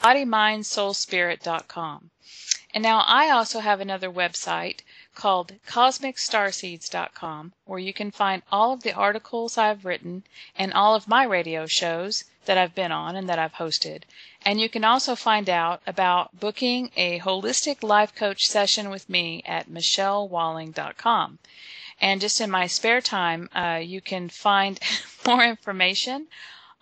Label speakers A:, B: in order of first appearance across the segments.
A: bodymindsoulspirit.com. And now I also have another website called cosmicstarseeds.com, where you can find all of the articles I've written and all of my radio shows that I've been on and that I've hosted. And you can also find out about booking a holistic life coach session with me at michellewalling.com. And just in my spare time, you can find more information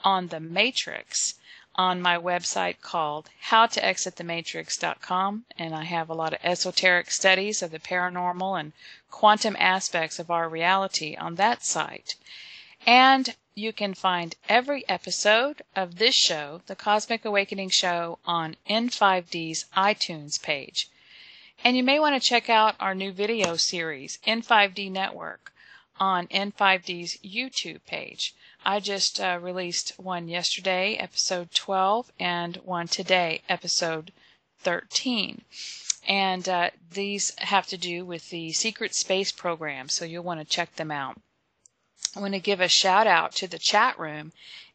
A: on the Matrix on my website called howtoexitthematrix.com, and I have a lot of esoteric studies of the paranormal and quantum aspects of our reality on that site. And you can find every episode of this show, the Cosmic Awakening Show, on In5d's iTunes page. And you may want to check out our new video series, In5d Network, on In5d's YouTube page. I just released one yesterday, episode 12, and one today, episode 13. And these have to do with the secret space program, so you'll want to check them out. I want to give a shout out to the chat room,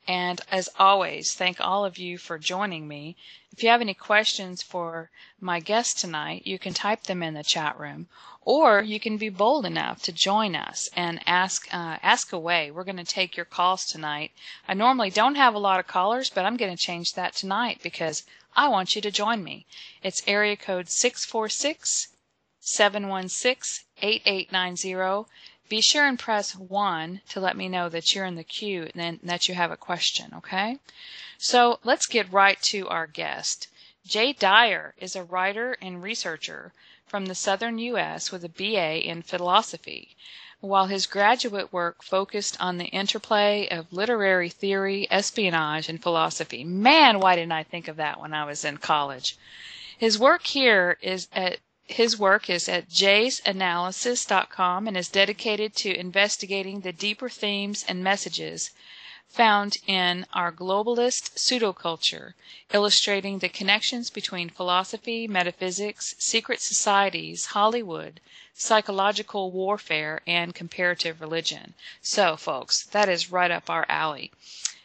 A: and as always, thank all of you for joining me. If you have any questions for my guest tonight, you can type them in the chat room, or you can be bold enough to join us and ask away. We're going to take your calls tonight. I normally don't have a lot of callers, but I'm going to change that tonight because I want you to join me. It's area code 646-716-8890. Be sure and press 1 to let me know that you're in the queue and then that you have a question, okay? So let's get right to our guest. Jay Dyer is a writer and researcher from the southern U.S. with a BA in philosophy, while his graduate work focused on the interplay of literary theory, espionage, and philosophy. Man, why didn't I think of that when I was in college? His work is at jaysanalysis.com and is dedicated to investigating the deeper themes and messages found in our globalist pseudoculture, illustrating the connections between philosophy, metaphysics, secret societies, Hollywood, psychological warfare, and comparative religion. So, folks, that is right up our alley.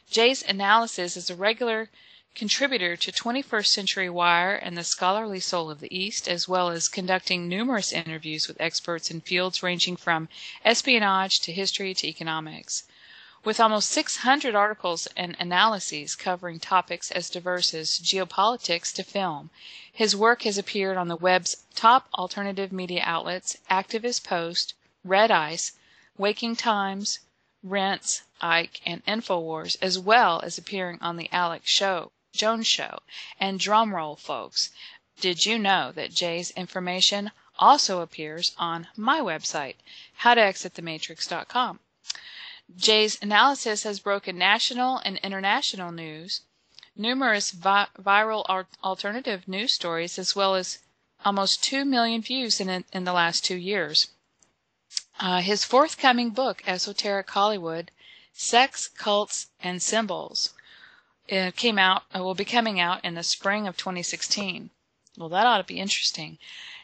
A: Jay's analysis is a regular contributor to 21st Century Wire and the Scholarly Soul of the East, as well as conducting numerous interviews with experts in fields ranging from espionage to history to economics. With almost 600 articles and analyses covering topics as diverse as geopolitics to film, his work has appeared on the web's top alternative media outlets, Activist Post, Red Ice, Waking Times, Rents, Ike, and InfoWars, as well as appearing on the Alex Jones Show. And drumroll, folks, did you know that Jay's information also appears on my website, howtoexitthematrix.com? Jay's analysis has broken national and international news, numerous viral alternative news stories, as well as almost 2 million views in the last 2 years. His forthcoming book, Esoteric Hollywood, Sex, Cults, and Symbols, will be coming out in the spring of 2016. Well, that ought to be interesting.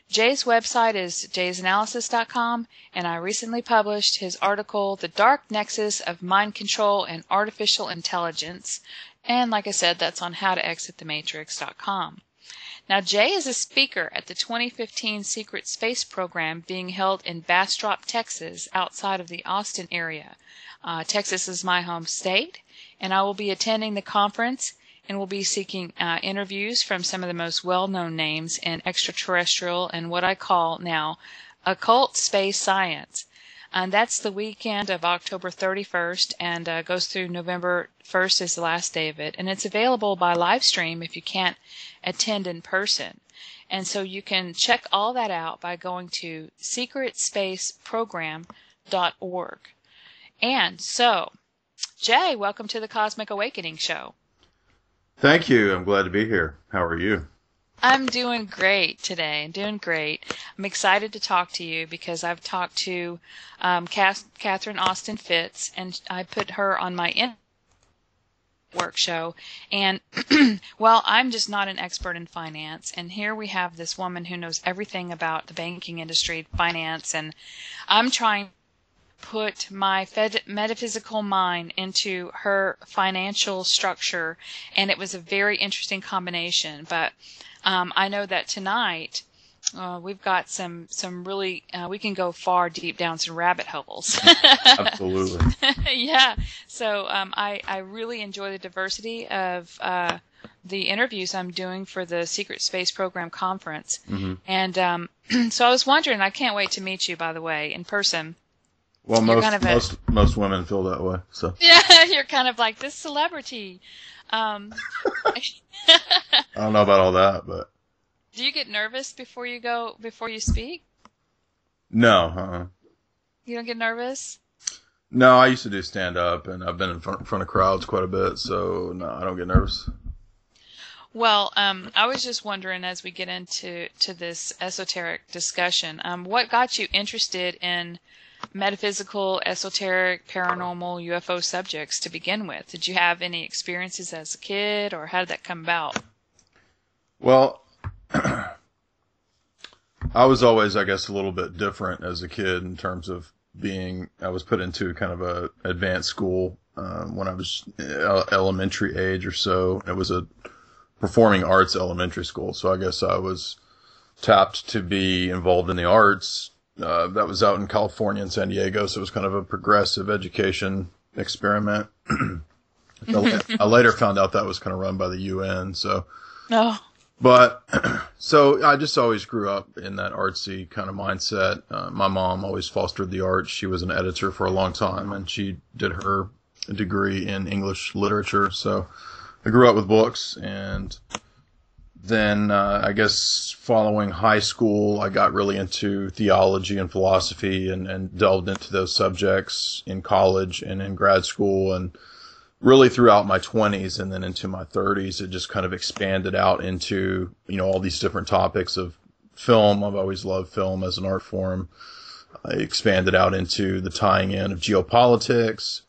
A: Jay's website is jaysanalysis.com, and I recently published his article, The Dark Nexus of Mind Control and Artificial Intelligence, and like I said, that's on howtoexitthematrix.com. Now, Jay is a speaker at the 2015 Secret Space Program being held in Bastrop, Texas, outside of the Austin area. Texas is my home state, and I will be attending the conference and will be seeking interviews from some of the most well-known names in extraterrestrial and what I call now occult space science. And that's the weekend of October 31st and goes through November 1st is the last day of it. And it's available by live stream if you can't attend in person. And so you can check all that out by going to secretspaceprogram.org. And so, Jay, welcome to the Cosmic Awakening Show.
B: Thank you. I'm glad to be here. How are you?
A: I'm doing great today. I'm doing great. I'm excited to talk to you because I've talked to Catherine Austin Fitz, and I put her on my work show. And, well, I'm just not an expert in finance. And here we have this woman who knows everything about the banking industry, finance, and I'm trying put my metaphysical mind into her financial structure, and it was a very interesting combination. But I know that tonight we've got some really we can go far deep down some rabbit holes.
B: Absolutely.
A: Yeah. So I really enjoy the diversity of the interviews I'm doing for the Secret Space Program Conference.
B: Mm-hmm.
A: And so I was wondering, I can't wait to meet you, by the way, in person.
B: Well, most women feel that way. So
A: Yeah, you're kind of like this celebrity.
B: I don't know about all that, but
A: Do you get nervous before you speak?
B: no.
A: You don't get nervous?
B: No, I used to do stand up, and I've been in front of crowds quite a bit, so no, I don't get nervous.
A: Well, I was just wondering, as we get into this esoteric discussion, what got you interested in metaphysical, esoteric, paranormal, UFO subjects to begin with? Did you have any experiences as a kid, or how did that come about?
B: Well, I was always, I guess, a little bit different as a kid in terms of I was put into kind of a advanced school when I was elementary age or so. It was a performing arts elementary school, so I guess I was tapped to be involved in the arts. That was out in California and San Diego, so it was kind of a progressive education experiment. I later found out that was kind of run by the UN, so.
A: Oh.
B: But, so I just always grew up in that artsy kind of mindset. My mom always fostered the arts. She was an editor for a long time, and she did her degree in English literature. So I grew up with books, and then, I guess following high school, I got really into theology and philosophy and delved into those subjects in college and in grad school, and really throughout my 20s and then into my 30s, it just kind of expanded out into, all these different topics of film. I've always loved film as an art form. I expanded out into the tying in of geopolitics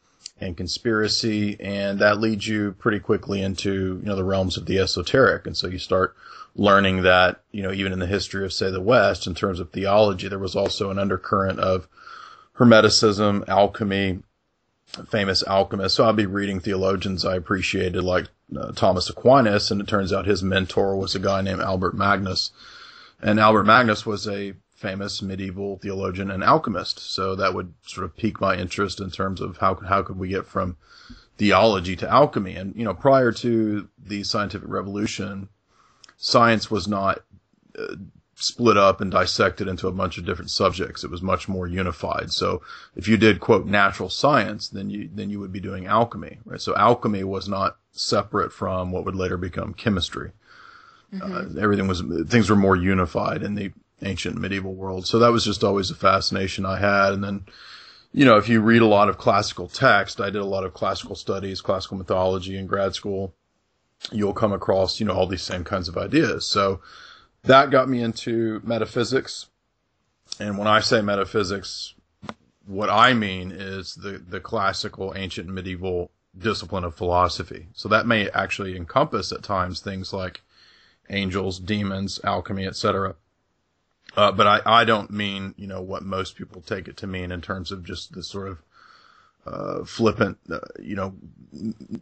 B: and conspiracy, and that leads you pretty quickly into, the realms of the esoteric. And so you start learning that, even in the history of, say, the West, in terms of theology, there was also an undercurrent of Hermeticism, alchemy, famous alchemists. So I'll be reading theologians I appreciated, like Thomas Aquinas, and it turns out his mentor was a guy named Albert Magnus. And Albert Magnus was a famous medieval theologian and alchemist. So that would sort of pique my interest in terms of how could we get from theology to alchemy. And, prior to the scientific revolution, science was not split up and dissected into a bunch of different subjects. It was much more unified. So if you did, quote, natural science, then you would be doing alchemy, right? So alchemy was not separate from what would later become chemistry. Mm-hmm. Things were more unified in the ancient medieval world. So that was just always a fascination I had. And then, if you read a lot of classical text, I did a lot of classical studies, classical mythology in grad school, you'll come across, all these same kinds of ideas. So that got me into metaphysics. And when I say metaphysics, what I mean is the classical ancient and medieval discipline of philosophy. So that may actually encompass at times things like angels, demons, alchemy, etc. But I don't mean, what most people take it to mean in terms of just this sort of flippant,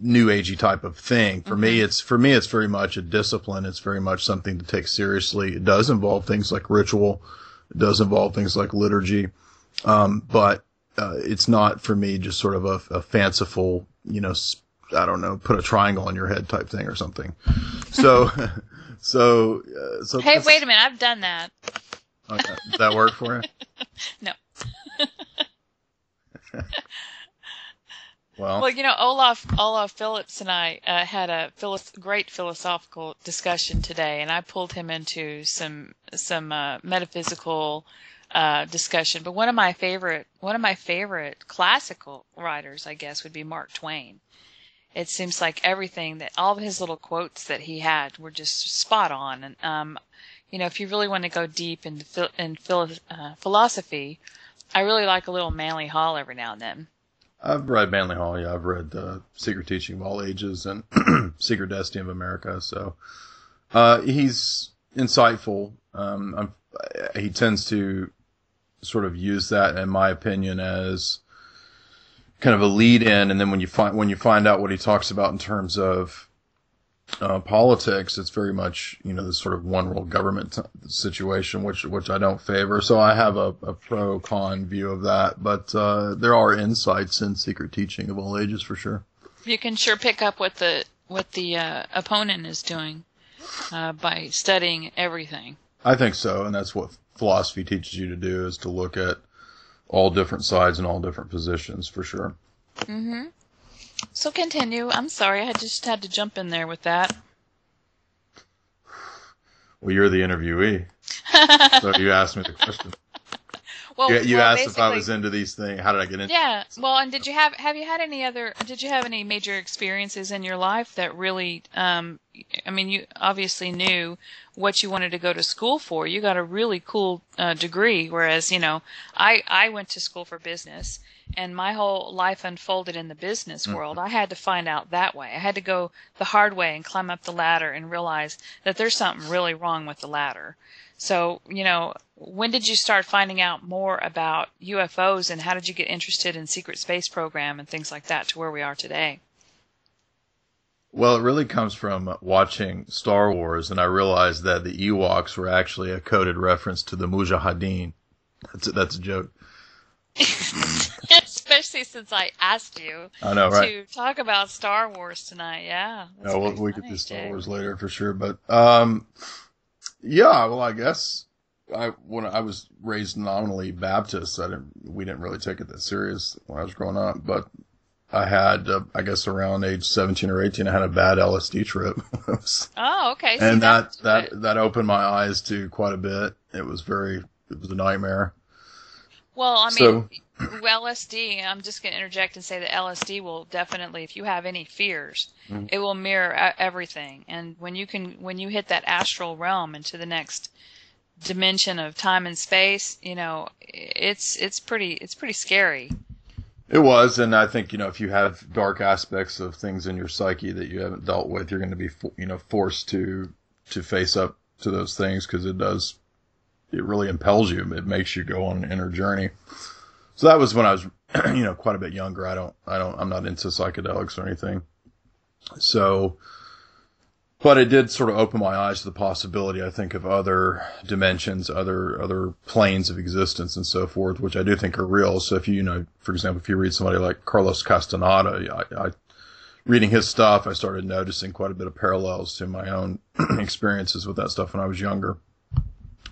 B: new agey type of thing. For me, it's very much a discipline. It's very much something to take seriously. It does involve things like ritual. It does involve things like liturgy. But it's not for me just sort of a fanciful, I don't know, put a triangle on your head type thing or something. So,
A: Hey, wait a minute. I've done that.
B: Okay. Does that work for you?
A: No.
B: Well,
A: Olaf Phillips and I had a great philosophical discussion today, and I pulled him into some metaphysical discussion. But one of my favorite classical writers, I guess, would be Mark Twain. It seems like all of his little quotes that he had were just spot on. And if you really want to go deep in philosophy, I really like a little Manly Hall every now and then.
B: I've read Manly Hall, yeah. I've read Secret Teaching of All Ages and Secret Destiny of America. So he's insightful. He tends to sort of use that, in my opinion, as kind of a lead in, and then when you find out what he talks about in terms of politics, it's very much, this sort of one world government situation, which I don't favor. So I have a pro con view of that, but there are insights in secret teaching of all ages for sure.
A: You can sure pick up what the opponent is doing by studying everything. I
B: think so, and that's what philosophy teaches you to do, is to look at all different sides and all different positions, for sure.
A: Mm-hmm. So continue. I'm sorry, I just had to jump in there with that.
B: Well, you're the interviewee, so you asked me the question.
A: Well,
B: you asked if I was into these things. How did I get into?
A: Yeah. Well, and did you have any major experiences in your life that really? You obviously knew what you wanted to go to school for. You got a really cool degree, whereas I went to school for business, and my whole life unfolded in the business world. I had to find out that way. I had to go the hard way and climb up the ladder and realize that there's something really wrong with the ladder. So, when did you start finding out more about UFOs, and how did you get interested in secret space program and things like that to where we are today?
B: Well, it really comes from watching Star Wars, and I realized that the Ewoks were actually a coded reference to the Mujahideen. That's a joke.
A: Especially since I asked you to talk about Star Wars tonight. Yeah.
B: We could do Star Wars later for sure, but yeah, well, I guess when I was raised nominally Baptist, we didn't really take it that serious when I was growing up, but I had, I guess around age 17 or 18, I had a bad LSD trip.
A: Oh, okay.
B: And that opened my eyes to quite a bit. It was a nightmare.
A: Well, LSD, I'm just going to interject and say that LSD will definitely, if you have any fears, it will mirror everything. And when you hit that astral realm into the next dimension of time and space, it's pretty scary.
B: It was, and I think, if you have dark aspects of things in your psyche that you haven't dealt with, you're going to be, forced to face up to those things, because it really impels you. It makes you go on an inner journey. So that was when I was, quite a bit younger. I'm not into psychedelics or anything. So, but it did sort of open my eyes to the possibility, I think, of other dimensions, other planes of existence and so forth, which I do think are real. So if for example, if you read somebody like Carlos Castaneda, reading his stuff, I started noticing quite a bit of parallels to my own experiences with that stuff when I was younger.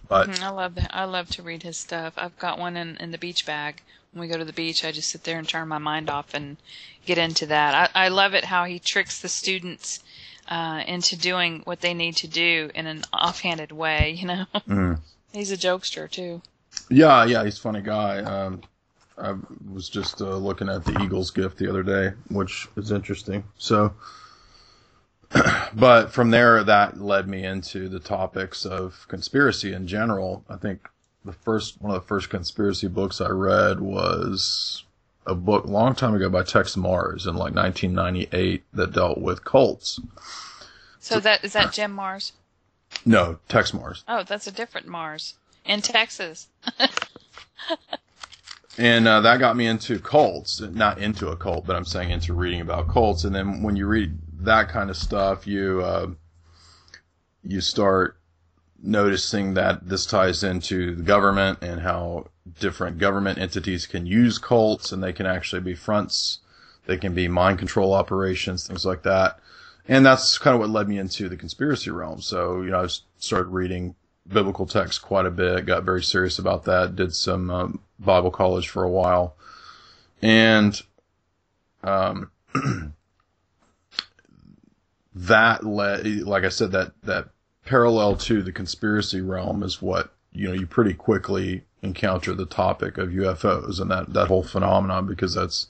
B: But
A: I love that. I love to read his stuff. I've got one in the beach bag. When we go to the beach, I just sit there and turn my mind off and get into that. I love it how he tricks the students into doing what they need to do in an offhanded way, He's a jokester too.
B: Yeah, he's a funny guy. I was just looking at the Eagles gift the other day, which is interesting. So, but from there, that led me into the topics of conspiracy in general. I think one of the first conspiracy books I read was a book a long time ago by Tex Mars in like 1998 that dealt with cults.
A: So is that Jim Mars?
B: No, Tex Mars.
A: Oh, that's a different Mars. In Texas.
B: And that got me into cults. Not into a cult, but I'm saying into reading about cults. And then when you read that kind of stuff, you start noticing that this ties into the government and how different government entities can use cults, and they can actually be fronts. They can be mind control operations, things like that. And that's kind of what led me into the conspiracy realm. So, I started reading biblical texts quite a bit, got very serious about that, did some Bible college for a while. And that led, like I said, that parallel to the conspiracy realm is what, you pretty quickly encounter the topic of UFOs and that whole phenomenon, because that's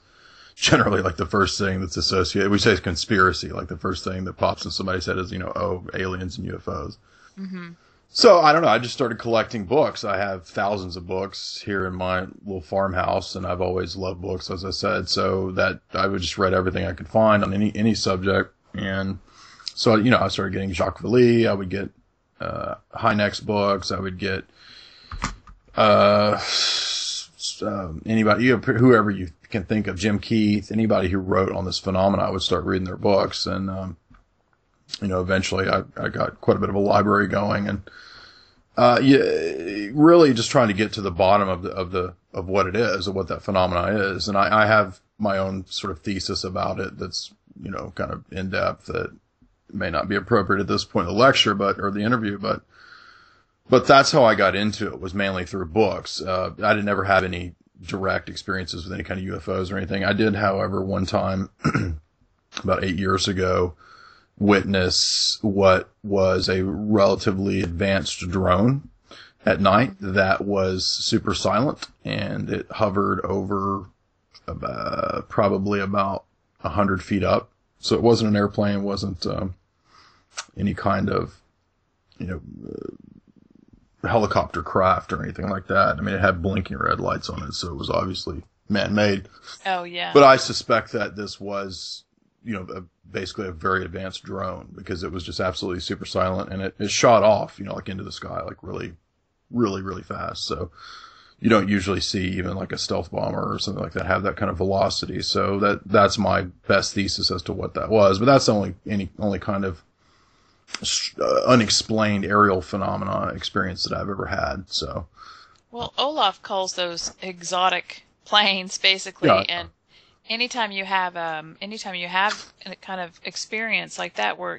B: generally like the first thing that's associated. We say conspiracy, like the first thing that pops in somebody's head is, aliens and UFOs. Mm-hmm. So I don't know. I just started collecting books. I have thousands of books here in my little farmhouse, and I've always loved books, as I said. So that I would just read everything I could find on any subject. And so, I started getting Jacques Vallée. I would get Hynek's books. I would get Anybody, whoever you can think of, Jim Keith, anybody who wrote on this phenomenon, I would start reading their books. And, eventually I got quite a bit of a library going, and, really just trying to get to the bottom of what it is, of what that phenomena is. And I have my own sort of thesis about it that's, kind of in depth, that may not be appropriate at this point in the lecture, or the interview, but that's how I got into it, was mainly through books. I didn't ever have any direct experiences with any kind of UFOs or anything. I did, however, one time, about 8 years ago, witness what was a relatively advanced drone at night that was super silent, and it hovered over probably about 100 feet up. So it wasn't an airplane, wasn't any kind of, helicopter craft or anything like that. I mean, it had blinking red lights on it, so it was obviously man-made.
A: Oh, yeah.
B: But I suspect that this was, basically a very advanced drone, because it was just absolutely super silent, and it shot off, like into the sky, like really, really, really fast. So you don't usually see even like a stealth bomber or something like that have that kind of velocity. So that's my best thesis as to what that was. But that's the only kind of unexplained aerial phenomena experience that I've ever had. So,
A: well, Olaf calls those exotic planes, basically,
B: yeah.
A: And anytime you have a kind of experience like that, where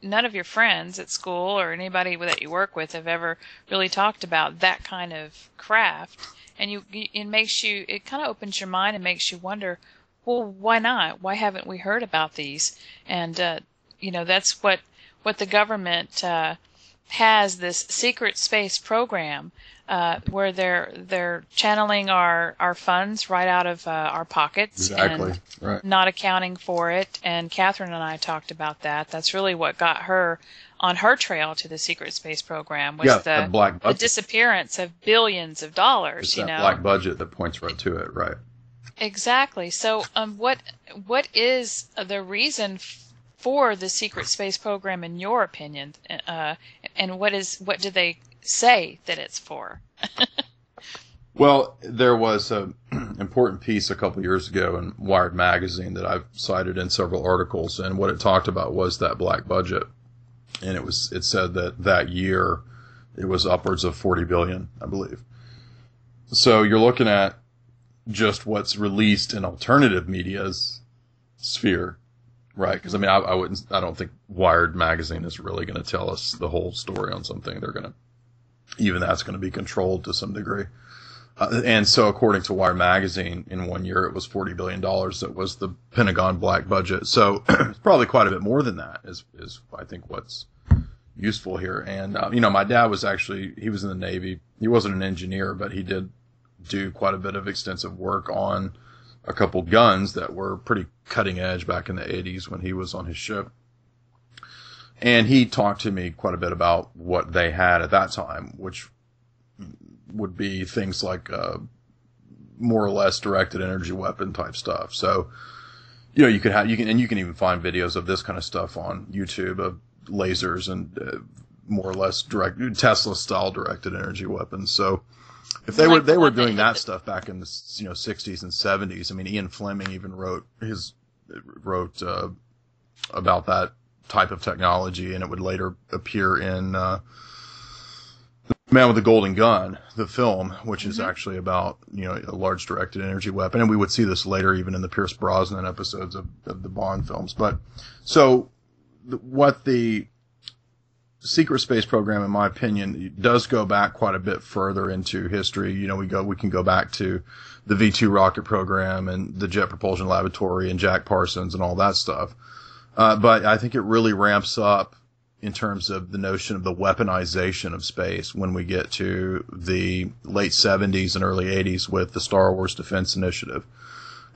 A: none of your friends at school or anybody that you work with have ever really talked about that kind of craft, and it kind of opens your mind and makes you wonder, well, why not? Why haven't we heard about these? And that's what the government has, this secret space program, where they're channeling our funds right out of our pockets.
B: Exactly.
A: And
B: right.
A: Not accounting for it. And Catherine and I talked about that. That's really what got her on her trail to the secret space program, was
B: the black budget.
A: The disappearance of billions of dollars.
B: It's that black budget that points right to it, right?
A: Exactly. So, what is the reason for the secret space program, in your opinion, and what do they say that it's for?
B: Well, there was an important piece a couple years ago in Wired magazine that I've cited in several articles, and what it talked about was that black budget, and it said that year it was upwards of 40 billion, I believe. So you're looking at just what's released in alternative media's sphere. Right, because I don't think Wired magazine is really going to tell us the whole story on something. Even that's going to be controlled to some degree. And so, according to Wired magazine, in 1 year it was $40 billion. That was the Pentagon black budget. So it's probably quite a bit more than that. Is I think what's useful here. And my dad he was in the Navy. He wasn't an engineer, but he did do quite a bit of extensive work on a couple guns that were pretty cutting edge back in the 80s when he was on his ship. And he talked to me quite a bit about what they had at that time, which would be things like more or less directed energy weapon type stuff. So, you can even find videos of this kind of stuff on YouTube of lasers and more or less Tesla style directed energy weapons. So, if they were doing that stuff back in the 60s and 70s, I mean, Ian Fleming even wrote about that type of technology, and it would later appear in The Man with the Golden Gun, the film, which is actually about a large directed energy weapon, and we would see this later even in the Pierce Brosnan episodes of the Bond films. But so what the secret space program, in my opinion, does go back quite a bit further into history. We can go back to the V-2 rocket program and the Jet Propulsion Laboratory and Jack Parsons and all that stuff. But I think it really ramps up in terms of the notion of the weaponization of space when we get to the late 70s and early 80s with the Star Wars Defense Initiative.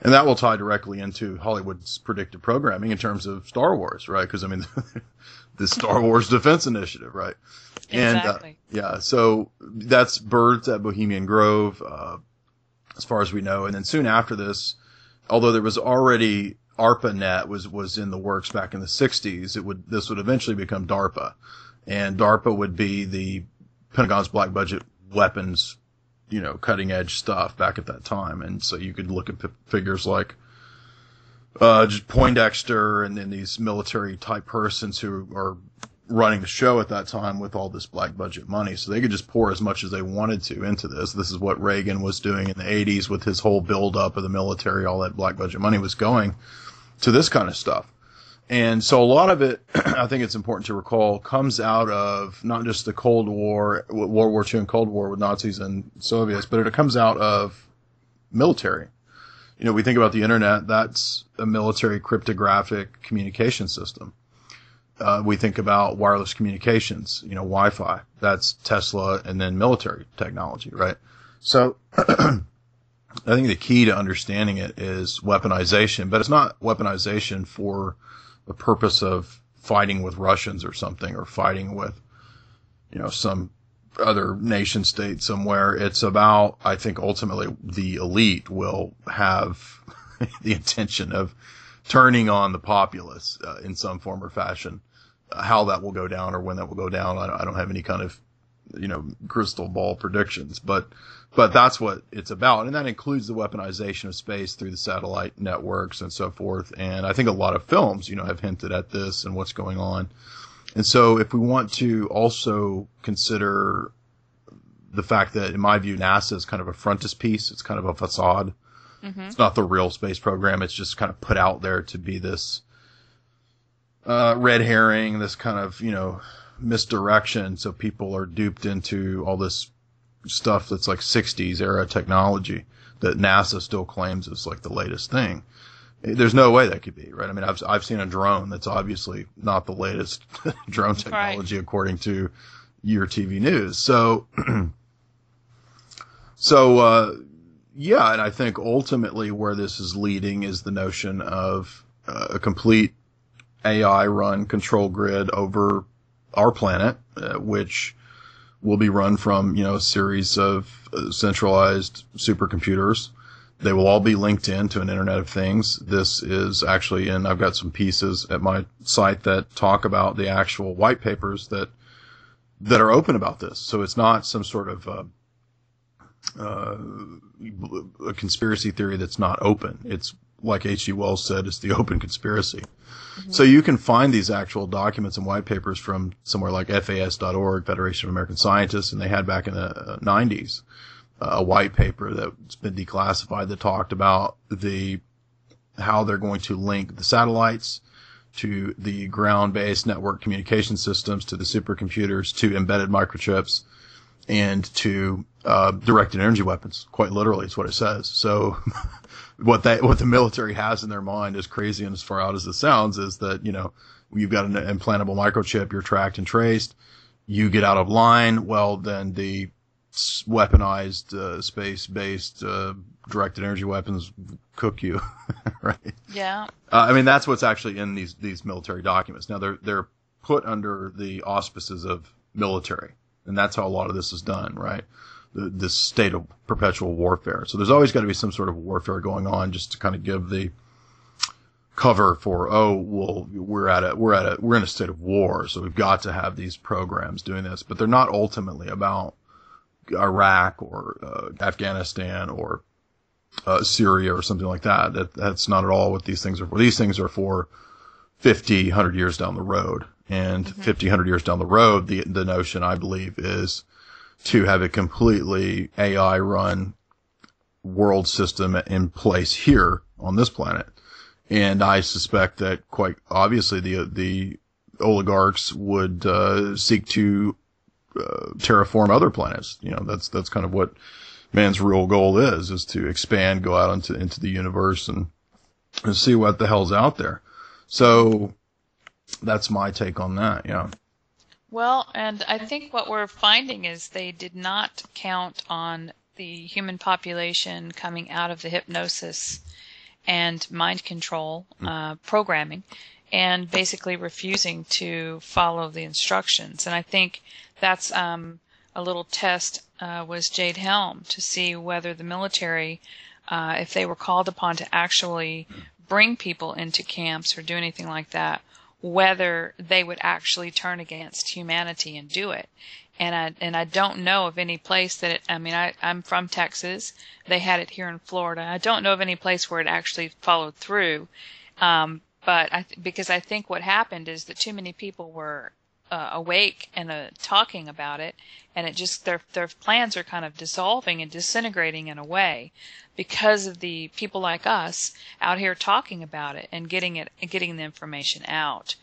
B: And that will tie directly into Hollywood's predictive programming in terms of Star Wars, right? Because, the Star Wars Defense Initiative, right?
A: Exactly.
B: And, so that's birthed at Bohemian Grove, as far as we know. And then soon after this, although there was already ARPANET was in the works back in the 60s, this would eventually become DARPA. And DARPA would be the Pentagon's black budget weapons cutting edge stuff back at that time. And so you could look at figures like just Poindexter and then these military type persons who are running the show at that time with all this black budget money. So they could just pour as much as they wanted to into this. This is what Reagan was doing in the 80s with his whole buildup of the military. All that black budget money was going to this kind of stuff. And so a lot of it, I think it's important to recall, comes out of not just the Cold War, World War II and Cold War with Nazis and Soviets, but it comes out of military. We think about the internet, that's a military cryptographic communication system. We think about wireless communications, Wi-Fi, that's Tesla and then military technology, right? So I think the key to understanding it is weaponization, but it's not weaponization for the purpose of fighting with Russians or something, or fighting with, some other nation state somewhere. It's about, I think ultimately the elite will have the intention of turning on the populace in some form or fashion. How that will go down or when that will go down, I don't have any kind of, crystal ball predictions, but that's what it's about. And that includes the weaponization of space through the satellite networks and so forth. And I think a lot of films, have hinted at this and what's going on. And so if we want to also consider the fact that, in my view, NASA is kind of a frontispiece, it's kind of a facade. Mm-hmm. It's not the real space program. It's just kind of put out there to be this red herring, this kind of, misdirection. So people are duped into all this stuff that's like 60s era technology that NASA still claims is like the latest thing. There's no way that could be, right? I mean, I've seen a drone that's obviously not the latest drone technology, right, according to your TV news. So, yeah, and I think ultimately where this is leading is the notion of a complete AI-run control grid over our planet, which will be run from, a series of centralized supercomputers. They will all be linked into an Internet of Things. This is actually, and I've got some pieces at my site that talk about the actual white papers that are open about this. So it's not some sort of a conspiracy theory that's not open. It's like H.G. Wells said, it's the open conspiracy. Mm-hmm. So you can find these actual documents and white papers from somewhere like FAS.org, Federation of American Scientists, and they had back in the 90s a white paper that's been declassified that talked about how they're going to link the satellites to the ground-based network communication systems, to the supercomputers, to embedded microchips, and to directed energy weapons. Quite literally, is what it says. So what the military has in their mind, as crazy and as far out as it sounds, is that, you've got an implantable microchip, you're tracked and traced, you get out of line, well, then the weaponized, space-based, directed energy weapons cook you, right?
A: Yeah.
B: I mean, that's what's actually in these military documents. Now, they're put under the auspices of military, and that's how a lot of this is done, right? This state of perpetual warfare. So there's always got to be some sort of warfare going on, just to kind of give the cover for, we're in a state of war, so we've got to have these programs doing this. But they're not ultimately about Iraq or Afghanistan or Syria or something like that. That's not at all what these things are for. These things are for 50, 100 years down the road. And mm-hmm. 50, 100 years down the road, the notion, I believe, is to have a completely AI-run world system in place here on this planet. And I suspect that quite obviously the oligarchs would seek to terraform other planets. That's kind of what man's real goal is to expand, go out into the universe and see what the hell's out there. So that's my take on that. Yeah.
A: Well, and I think what we're finding is they did not count on the human population coming out of the hypnosis and mind control programming and basically refusing to follow the instructions. And I think that's a little test was Jade Helm to see whether the military, if they were called upon to actually bring people into camps or do anything like that, whether they would actually turn against humanity and do it. And I don't know of any place that I'm from Texas. They had it here in Florida. I don't know of any place where it actually followed through. But because I think what happened is that too many people were awake and talking about it, and it just their plans are kind of dissolving and disintegrating in a way because of the people like us out here talking about it and getting the information out.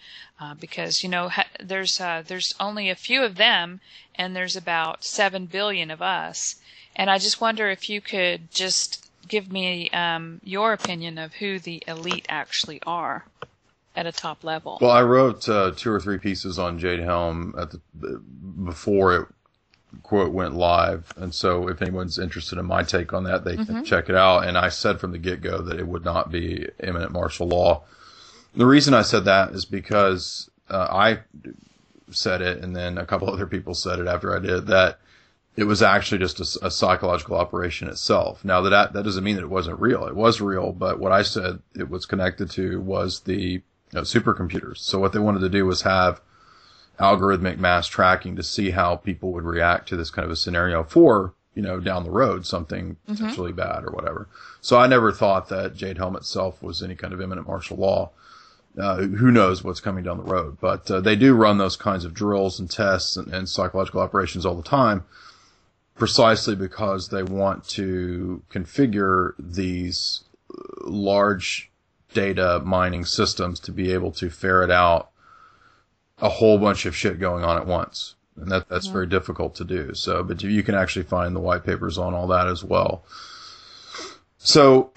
A: Because there's only a few of them, and there's about 7 billion of us. And I just wonder if you could just give me your opinion of who the elite actually are at a top level.
B: Well, I wrote 2 or 3 pieces on Jade Helm before it, quote, went live. And so if anyone's interested in my take on that, they can check it out. And I said from the get-go that it would not be imminent martial law. The reason I said that is because I said it, and then a couple other people said it after I did, that it was actually just a psychological operation itself. Now, that doesn't mean that it wasn't real. It was real, but what I said it was connected to was the supercomputers. So what they wanted to do was have algorithmic mass tracking to see how people would react to this kind of a scenario for, down the road, something potentially bad or whatever. So I never thought that Jade Helm itself was any kind of imminent martial law. Who knows what's coming down the road, but they do run those kinds of drills and tests and psychological operations all the time, precisely because they want to configure these large data mining systems to be able to ferret out a whole bunch of shit going on at once. And that's very difficult to do. So, but you can actually find the white papers on all that as well. So,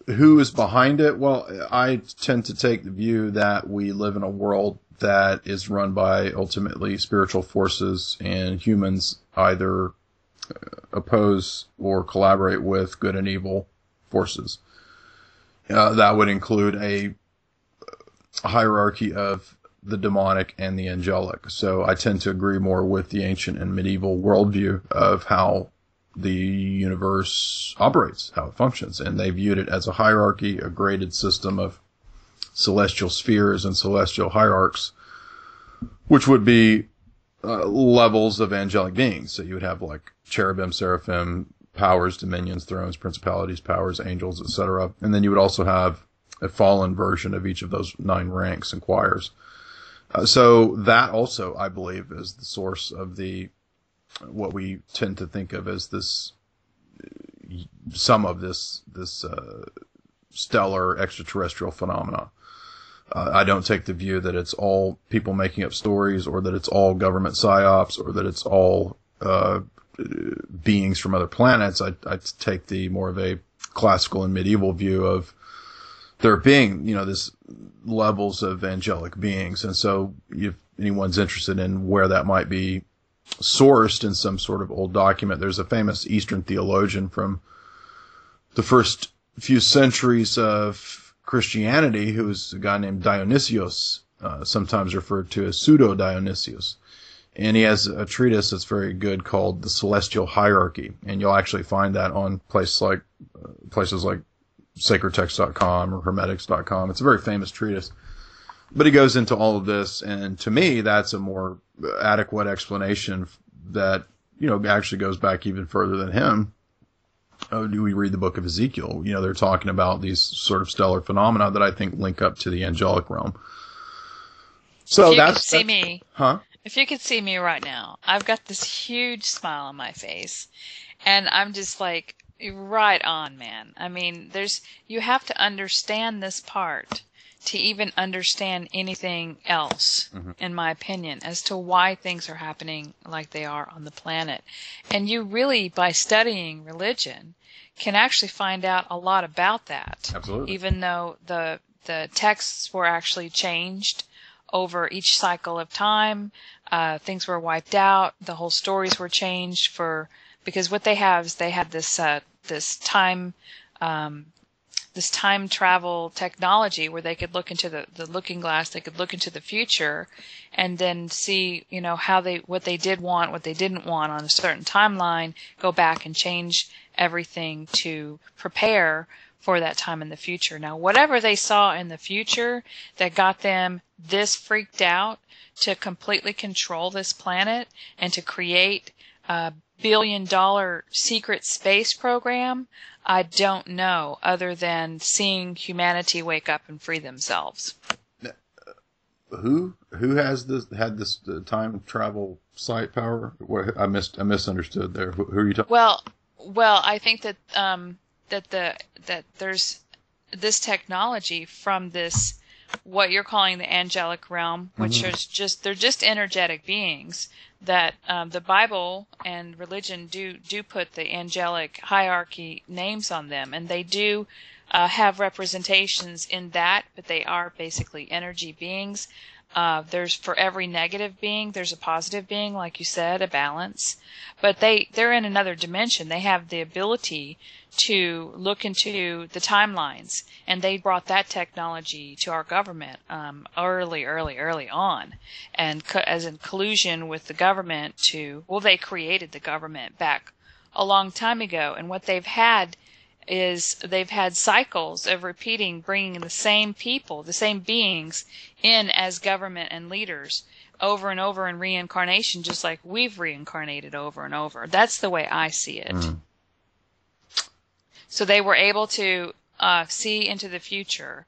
B: who is behind it? Well, I tend to take the view that we live in a world that is run by ultimately spiritual forces, and humans either oppose or collaborate with good and evil forces. That would include a hierarchy of the demonic and the angelic. So I tend to agree more with the ancient and medieval worldview of how the universe operates, how it functions. And they viewed it as a hierarchy, a graded system of celestial spheres and celestial hierarchs, which would be levels of angelic beings. So you would have like cherubim, seraphim, powers, dominions, thrones, principalities, powers, angels, etc. And then you would also have a fallen version of each of those 9 ranks and choirs. So that also, I believe, is the source of what we tend to think of as some of this stellar extraterrestrial phenomena. I don't take the view that it's all people making up stories, or that it's all government psyops, or that it's all beings from other planets. I take the more of a classical and medieval view of there being, this levels of angelic beings. And so if anyone's interested in where that might be sourced in some sort of old document, there's a famous Eastern theologian from the first few centuries of Christianity who was a guy named Dionysius, sometimes referred to as Pseudo-Dionysius. And he has a treatise that's very good called The Celestial Hierarchy. And you'll actually find that on places like sacredtext.com or hermetics.com. It's a very famous treatise. But he goes into all of this, and to me, that's a more adequate explanation that, actually goes back even further than him. Do we read the book of Ezekiel? They're talking about these sort of stellar phenomena that I think link up to the angelic realm. So
A: if you could see me.
B: Huh?
A: If you could see me right now, I've got this huge smile on my face, and I'm just like, right on, man. I mean, you have to understand this part to even understand anything else, in my opinion, as to why things are happening like they are on the planet. And you really, by studying religion, can actually find out a lot about that.
B: Absolutely. Even
A: though the texts were actually changed over each cycle of time, things were wiped out, the whole stories were changed because what they have is they have this time travel technology where they could look into the looking glass, they could look into the future and then see, what they did want, what they didn't want on a certain timeline, go back and change everything to prepare for that time in the future. Now, whatever they saw in the future that got them this freaked out to completely control this planet and to create a billion-dollar secret space program, I don't know, other than seeing humanity wake up and free themselves.
B: Who had this time travel site power? I misunderstood there. Who are you talking?
A: Well, I think that that there's this technology from this, what you're calling the angelic realm, which is they're just energetic beings that the Bible and religion do put the angelic hierarchy names on them, and they do have representations in that, but they are basically energy beings. There's, for every negative being, there's a positive being, like you said, a balance. But they're in another dimension. They have the ability to look into the timelines, and they brought that technology to our government early on, and as in collusion with the government they created the government back a long time ago, and what they've had is they've had cycles of bringing the same people, the same beings in as government and leaders over and over in reincarnation, just like we've reincarnated over and over. That's the way I see it. So they were able to see into the future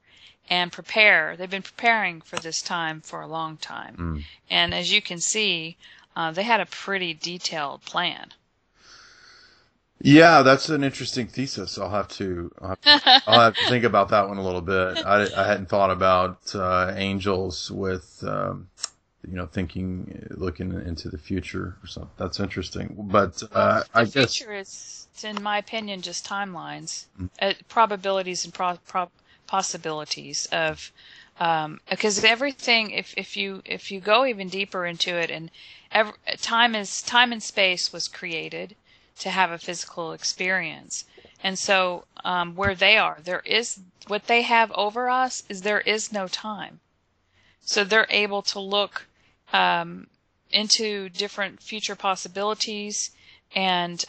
A: and prepare. They've been preparing for this time for a long time. And as you can see, they had a pretty detailed plan.
B: Yeah, that's an interesting thesis. I'll have to think about that one a little bit. I hadn't thought about angels with looking into the future or something. That's interesting. But I guess the
A: future is, in my opinion, just timelines, probabilities and possibilities of because everything. If you go even deeper into it, and time and space was created to have a physical experience. And so where they are, what they have over us is there is no time. So they're able to look into different future possibilities and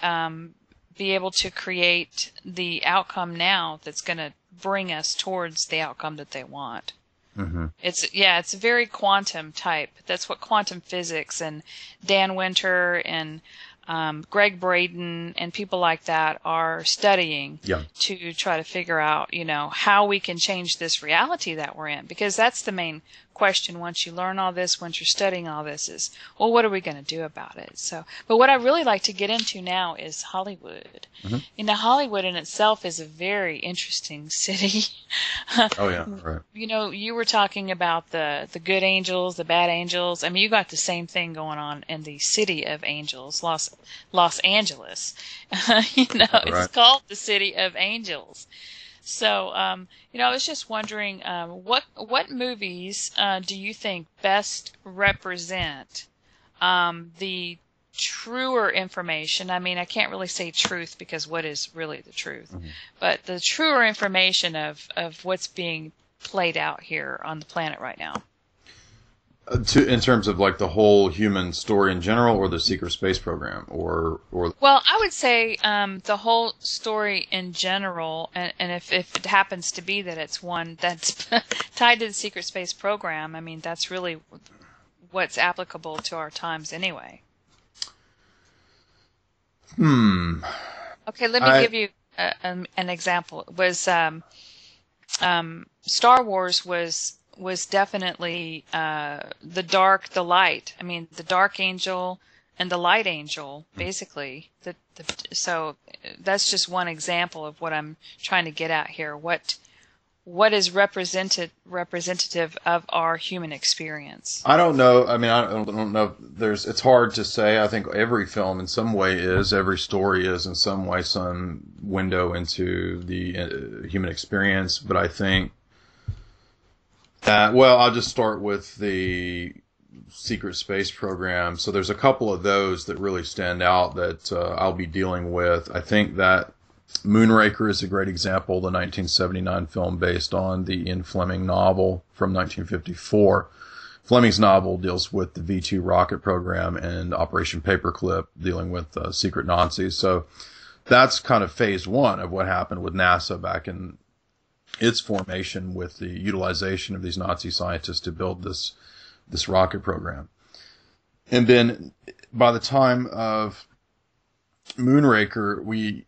A: be able to create the outcome now that's going to bring us towards the outcome that they want. It's very quantum type. That's what quantum physics and Dan Winter and Greg Braden and people like that are studying to try to figure out, how we can change this reality that we're in. Because that's the main question once you learn all this, once you're studying all this is, well, what are we going to do about it? So, but what I really like to get into now is Hollywood. Hollywood in itself is a very interesting city.
B: Oh yeah, right.
A: You were talking about the good angels, the bad angels. I mean, you got the same thing going on in the city of angels, Los Angeles. It's called the City of Angels. So, I was just wondering, what movies do you think best represent the truer information? I mean, I can't really say truth because what is really the truth? But the truer information of what's being played out here on the planet right now.
B: In terms of like the whole human story in general, or the secret space program, or
A: well, I would say the whole story in general, and if it happens to be that it's one that's tied to the secret space program, I mean that's really what's applicable to our times anyway. Okay, let me give you an example. It was Star Wars was definitely the dark, the light. I mean, the dark angel and the light angel, basically. So that's just one example of what I'm trying to get at here. What is representative of our human experience?
B: I don't know. I mean, I don't know. It's hard to say. I think every film in some way is, every story is in some way some window into the human experience. But I think I'll just start with the secret space program. So there's a couple of those that really stand out that I'll be dealing with. I think that Moonraker is a great example, the 1979 film based on the Ian Fleming novel from 1954. Fleming's novel deals with the V-2 rocket program, and Operation Paperclip dealing with secret Nazis. So that's kind of phase one of what happened with NASA back in its formation with the utilization of these Nazi scientists to build this rocket program. And then by the time of Moonraker,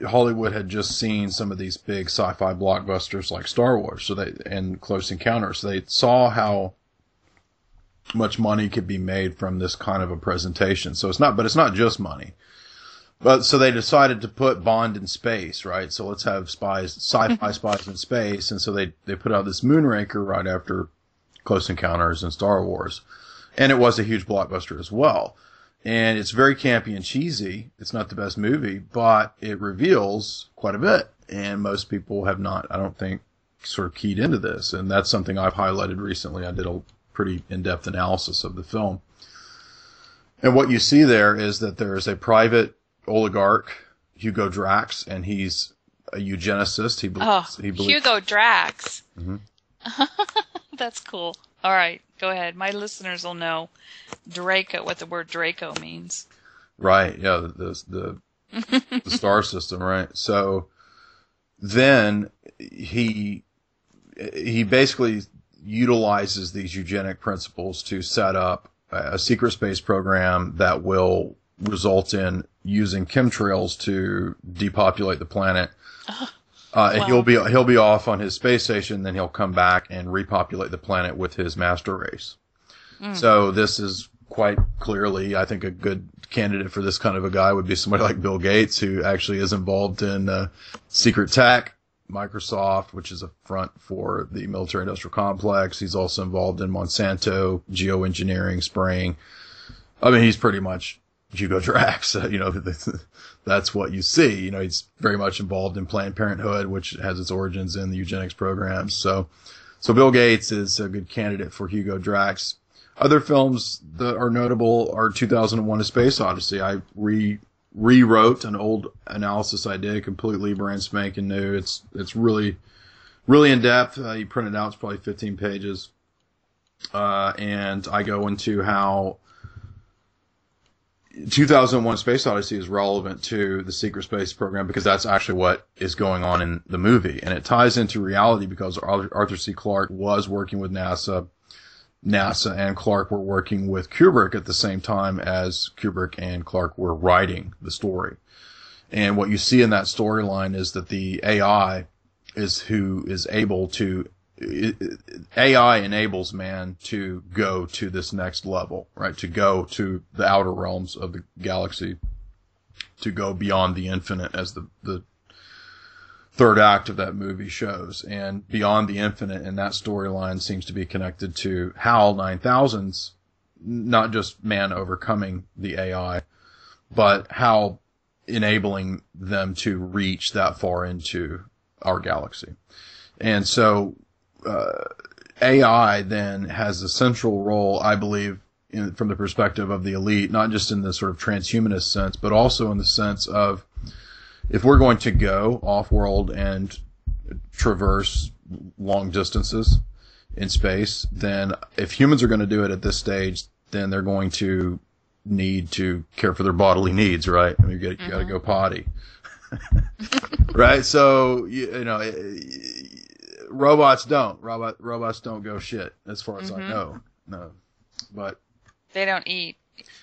B: Hollywood had just seen some of these big sci-fi blockbusters like Star Wars, and Close Encounters. So they saw how much money could be made from this kind of a presentation. So it's not just money. But so they decided to put Bond in space, right? So let's have sci-fi spies in space. And so they put out this Moonraker right after Close Encounters and Star Wars. And it was a huge blockbuster as well. And it's very campy and cheesy. It's not the best movie, but it reveals quite a bit. And most people have not, I don't think, sort of keyed into this. And that's something I've highlighted recently. I did a pretty in-depth analysis of the film. And what you see there is that there is a private oligarch, Hugo Drax, and he's a eugenicist. He believes
A: Hugo Drax.
B: Mm-hmm.
A: That's cool. All right, go ahead. My listeners will know what the word Draco means.
B: Right. Yeah. The star system. Right. So then he basically utilizes these eugenic principles to set up a secret space program that will result in using chemtrails to depopulate the planet. And he'll be off on his space station, then he'll come back and repopulate the planet with his master race. So this is quite clearly, I think, a good candidate for this kind of a guy would be somebody like Bill Gates, who actually is involved in secret tech, Microsoft, which is a front for the military-industrial complex. He's also involved in Monsanto, geoengineering, spraying. I mean, he's pretty much Hugo Drax. That's what you see. He's very much involved in Planned Parenthood, which has its origins in the eugenics programs. So Bill Gates is a good candidate for Hugo Drax. Other films that are notable are 2001: A Space Odyssey. I rewrote an old analysis I did, completely brand spanking new. It's really, really in depth. You print it out, it's probably 15 pages. And I go into how 2001: Space Odyssey is relevant to the secret space program because that's actually what is going on in the movie. And it ties into reality because Arthur C. Clarke was working with NASA and Clarke were working with Kubrick at the same time as Kubrick and Clarke were writing the story. And what you see in that storyline is that the AI AI enables man to go to this next level, right? To go to the outer realms of the galaxy, to go beyond the infinite, as the third act of that movie shows. And beyond the infinite in that storyline seems to be connected to HAL 9000's, not just man overcoming the AI, but how enabling them to reach that far into our galaxy. And so AI then has a central role, I believe, from the perspective of the elite, not just in the sort of transhumanist sense, but also in the sense of, if we're going to go off-world and traverse long distances in space, then if humans are going to do it at this stage, then they're going to need to care for their bodily needs, right? I mean, you got to go potty. Right? So, robots don't. Robots don't go shit, as far as I know. No. But
A: they don't eat,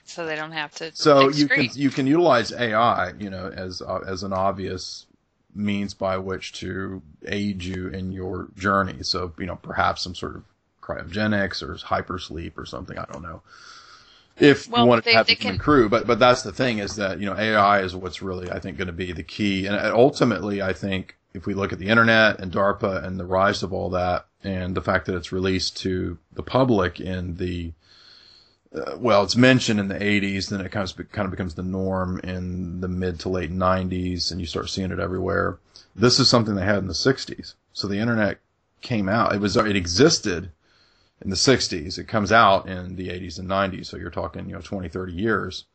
A: so they don't have to.
B: So you can utilize AI, as an obvious means by which to aid you in your journey. So, perhaps some sort of cryogenics or hypersleep or something. I don't know. If you want to have the human crew, but that's the thing, is that AI is what's really, I think, going to be the key. And ultimately, I think if we look at the internet and DARPA and the rise of all that, and the fact that it's released to the public in the it's mentioned in the 80s, then it kind of becomes the norm in the mid to late 90s, and you start seeing it everywhere. This is something they had in the 60s. So the internet came out. It existed in the 60s. It comes out in the 80s and 90s. So you're talking, 20, 30 years.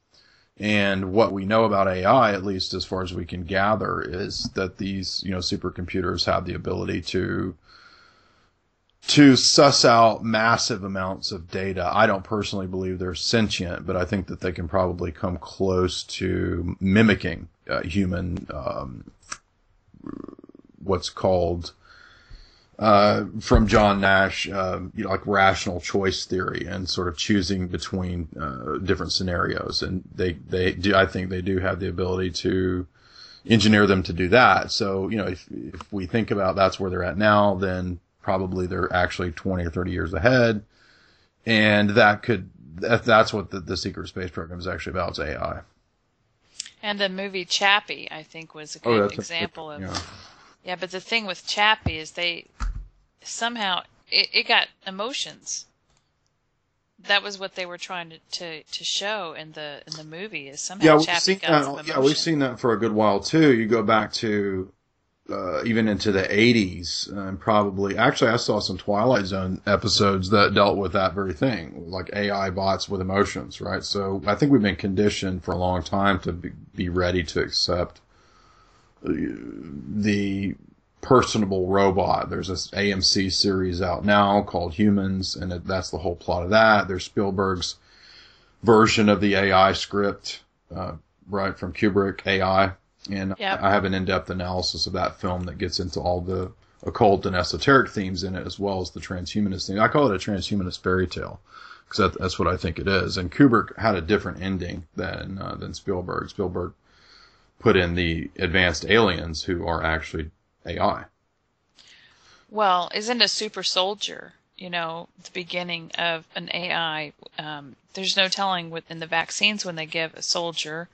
B: And what we know about AI, at least as far as we can gather, is that these, supercomputers have the ability to to suss out massive amounts of data. I don't personally believe they're sentient, but I think that they can probably come close to mimicking human, what's called, from John Nash, like rational choice theory and sort of choosing between different scenarios. And they do, I think they do have the ability to engineer them to do that. So, if we think about that's where they're at now, then probably they're actually 20 or 30 years ahead. And that's what the secret space program is actually about, is AI.
A: And the movie Chappie, I think, was a good example of. Yeah, but the thing with Chappie is they somehow it got emotions. That was what they were trying to show in the movie, is somehow Chappie got some emotion.
B: Yeah, we've seen that for a good while too. You go back to even into the 80s, and probably actually I saw some Twilight Zone episodes that dealt with that very thing, like AI bots with emotions, right? So I think we've been conditioned for a long time to be ready to accept the personable robot. There's this AMC series out now called Humans, and that's the whole plot of that. There's Spielberg's version of the AI script, right, from Kubrick, AI. And yep. I have an in-depth analysis of that film that gets into all the occult and esoteric themes in it, as well as the transhumanist theme. I call it a transhumanist fairy tale, because that's what I think it is. And Kubrick had a different ending than Spielberg. Spielberg put in the advanced aliens who are actually AI.
A: Well, isn't a super soldier, the beginning of an AI? There's no telling within the vaccines when they give a soldier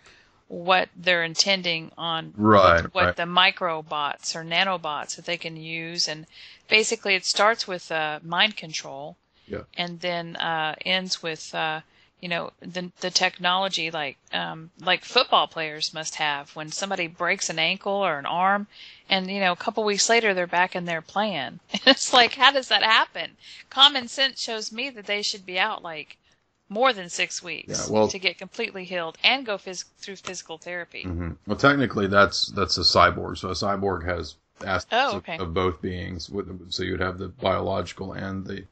A: what they're intending on, what the microbots or nanobots that they can use. And basically it starts with mind control, and then ends with the technology like football players must have, when somebody breaks an ankle or an arm, and a couple weeks later they're back in there playing. It's like, how does that happen? Common sense shows me that they should be out like more than 6 weeks to get completely healed and go through physical therapy.
B: Mm-hmm. Well, technically that's a cyborg. So a cyborg has aspects of both beings. So you'd have the biological and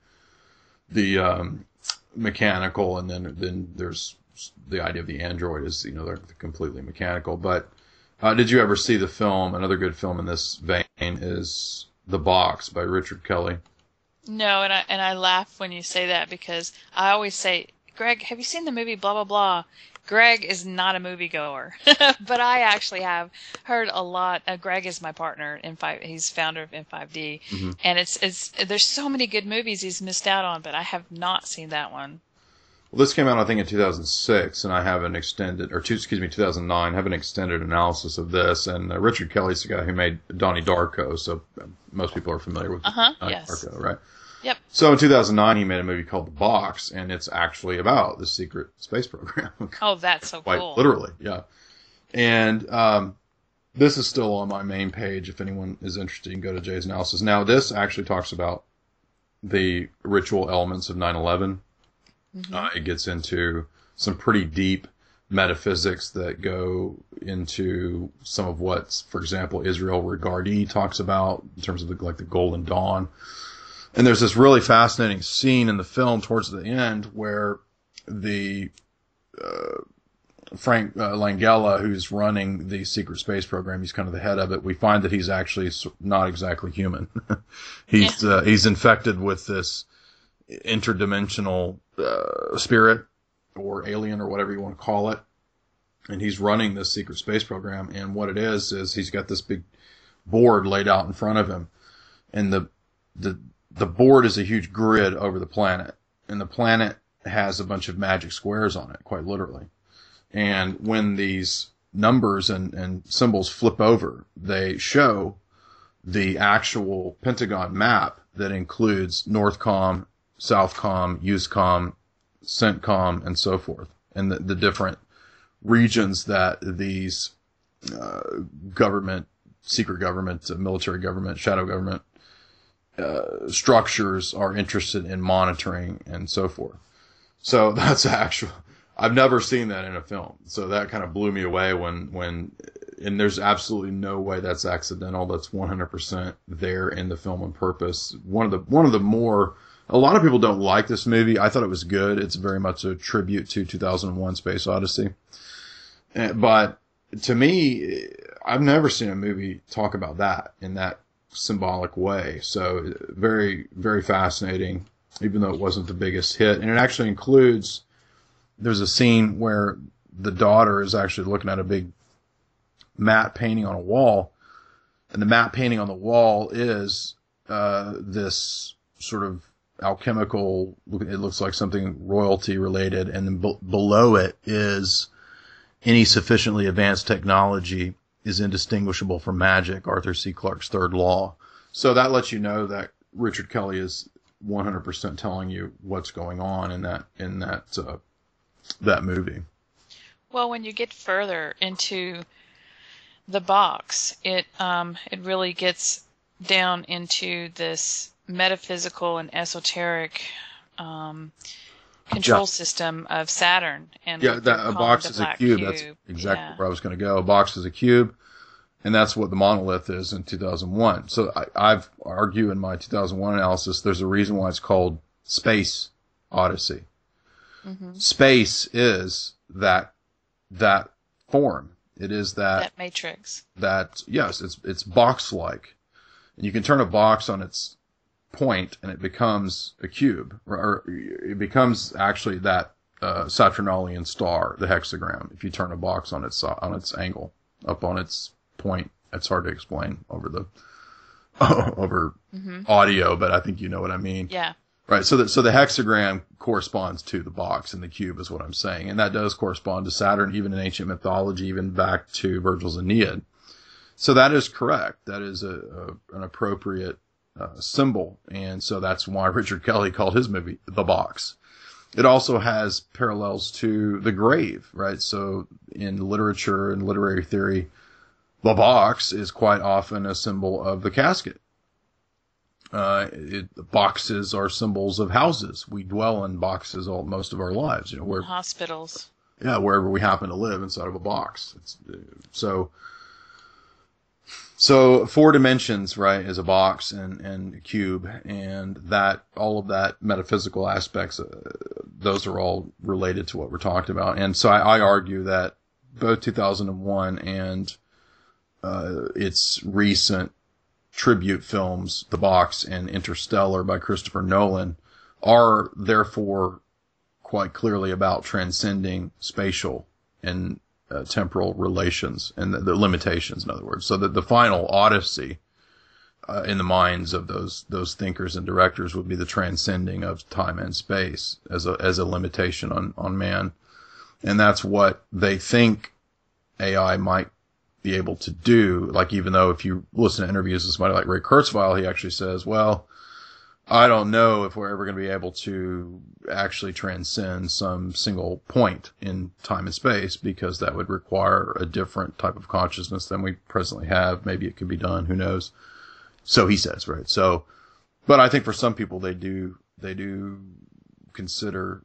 B: the mechanical, and then there's the idea of the android is, they're completely mechanical. But did you ever see the film? Another good film in this vein is The Box by Richard Kelly.
A: No, and I laugh when you say that, because I always say, Greg, have you seen the movie blah blah blah? Greg is not a moviegoer, but I actually have heard a lot. Greg is my partner in he's founder of In5d, mm-hmm. and it's there's so many good movies he's missed out on, but I have not seen that one.
B: Well, this came out, I think, in 2006, and I have an 2009. I have an extended analysis of this, and Richard Kelly's the guy who made Donnie Darko, so most people are familiar with Donnie Darko, right?
A: Yep.
B: So in 2009, he made a movie called The Box, and it's actually about the secret space program.
A: Oh, that's so cool.
B: Quite literally, yeah. And this is still on my main page. If anyone is interested, you can go to Jay's analysis. Now, this actually talks about the ritual elements of 9/11. Mm-hmm. It gets into some pretty deep metaphysics that go into some of what, for example, Israel Regardie talks about in terms of the Golden Dawn. And there's this really fascinating scene in the film towards the end where the Frank Langella, who's running the secret space program, he's kind of the head of it. We find that he's actually not exactly human. He's infected with this interdimensional spirit or alien or whatever you want to call it, and he's running this secret space program. And what it is he's got this big board laid out in front of him, and the board is a huge grid over the planet, and the planet has a bunch of magic squares on it, quite literally. And when these numbers and symbols flip over, they show the actual pentagon map that includes Northcom, Southcom, USCOM, CENTCOM, and so forth, and the different regions that these government, secret government, military government, shadow government structures are interested in monitoring and so forth. So that's I've never seen that in a film. So that kind of blew me away when and there's absolutely no way that's accidental. That's 100% there in the film on purpose. One of the more, a lot of people don't like this movie. I thought it was good. It's very much a tribute to 2001 Space Odyssey. But to me, I've never seen a movie talk about that in that symbolic way. So very, very fascinating, even though it wasn't the biggest hit. And it actually includes, there's a scene where the daughter is actually looking at a big matte painting on a wall. And the matte painting on the wall is this sort of alchemical, it looks like something royalty related. And then below it is any sufficiently advanced technology is indistinguishable from magic, Arthur C. Clarke's third law. So that lets you know that Richard Kelly is 100% telling you what's going on in that movie.
A: Well, when you get further into the box, it really gets down into this metaphysical and esoteric control system of Saturn. And
B: a box is a cube. That's exactly where I was going to go. A box is a cube, and that's what the monolith is in 2001. So I've argued in my 2001 analysis, there's a reason why it's called Space Odyssey. Mm-hmm. Space is that form. It is that
A: matrix.
B: Yes, it's box-like. And you can turn a box on its point and it becomes a cube, or it becomes actually that Saturnalian star, the hexagram. If you turn a box on its angle, up on its point, it's hard to explain over mm-hmm. audio, but I think you know what I mean.
A: Yeah.
B: Right. So the hexagram corresponds to the box, and the cube is what I'm saying, and that does correspond to Saturn, even in ancient mythology, even back to Virgil's Aeneid. So that is correct. That is an appropriate symbol, and so that's why Richard Kelly called his movie The Box. It also has parallels to the grave, right? So in literature and literary theory, the box is quite often a symbol of the casket. Boxes are symbols of houses. We dwell in boxes most of our lives, where
A: hospitals.
B: Yeah, wherever we happen to live inside of a box. So 4 dimensions, right, is a box and a cube, and that all of that metaphysical aspects, those are all related to what we're talking about. And so I argue that both 2001 and its recent tribute films, The Box and Interstellar by Christopher Nolan, are therefore quite clearly about transcending spatial and temporal relations and the limitations, in other words. So that the final Odyssey, in the minds of those thinkers and directors, would be the transcending of time and space as a limitation on man. And that's what they think AI might be able to do. Like, even though if you listen to interviews with somebody like Ray Kurzweil, he actually says, well, I don't know if we're ever going to be able to actually transcend some single point in time and space, because that would require a different type of consciousness than we presently have. Maybe it could be done. Who knows? So he says, right? So, but I think for some people, they do consider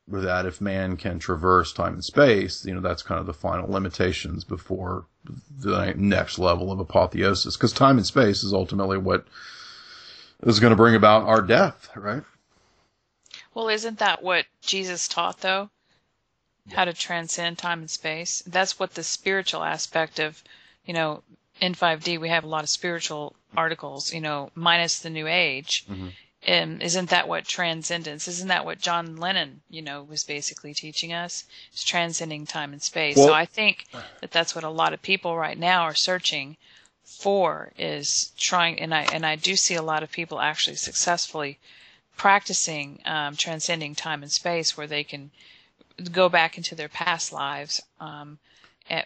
B: that if man can traverse time and space, that's kind of the final limitations before the next level of apotheosis. Because time and space is ultimately what is going to bring about our death, right?
A: Well, isn't that what Jesus taught, though? How to transcend time and space? That's what the spiritual aspect of, In5d, we have a lot of spiritual articles, minus the New Age. Mm-hmm. Isn't that what transcendence? Isn't that what John Lennon, was basically teaching us? It's transcending time and space. Well, so I think that that's what a lot of people right now are searching for, is trying, and I do see a lot of people actually successfully practicing transcending time and space, where they can go back into their past lives,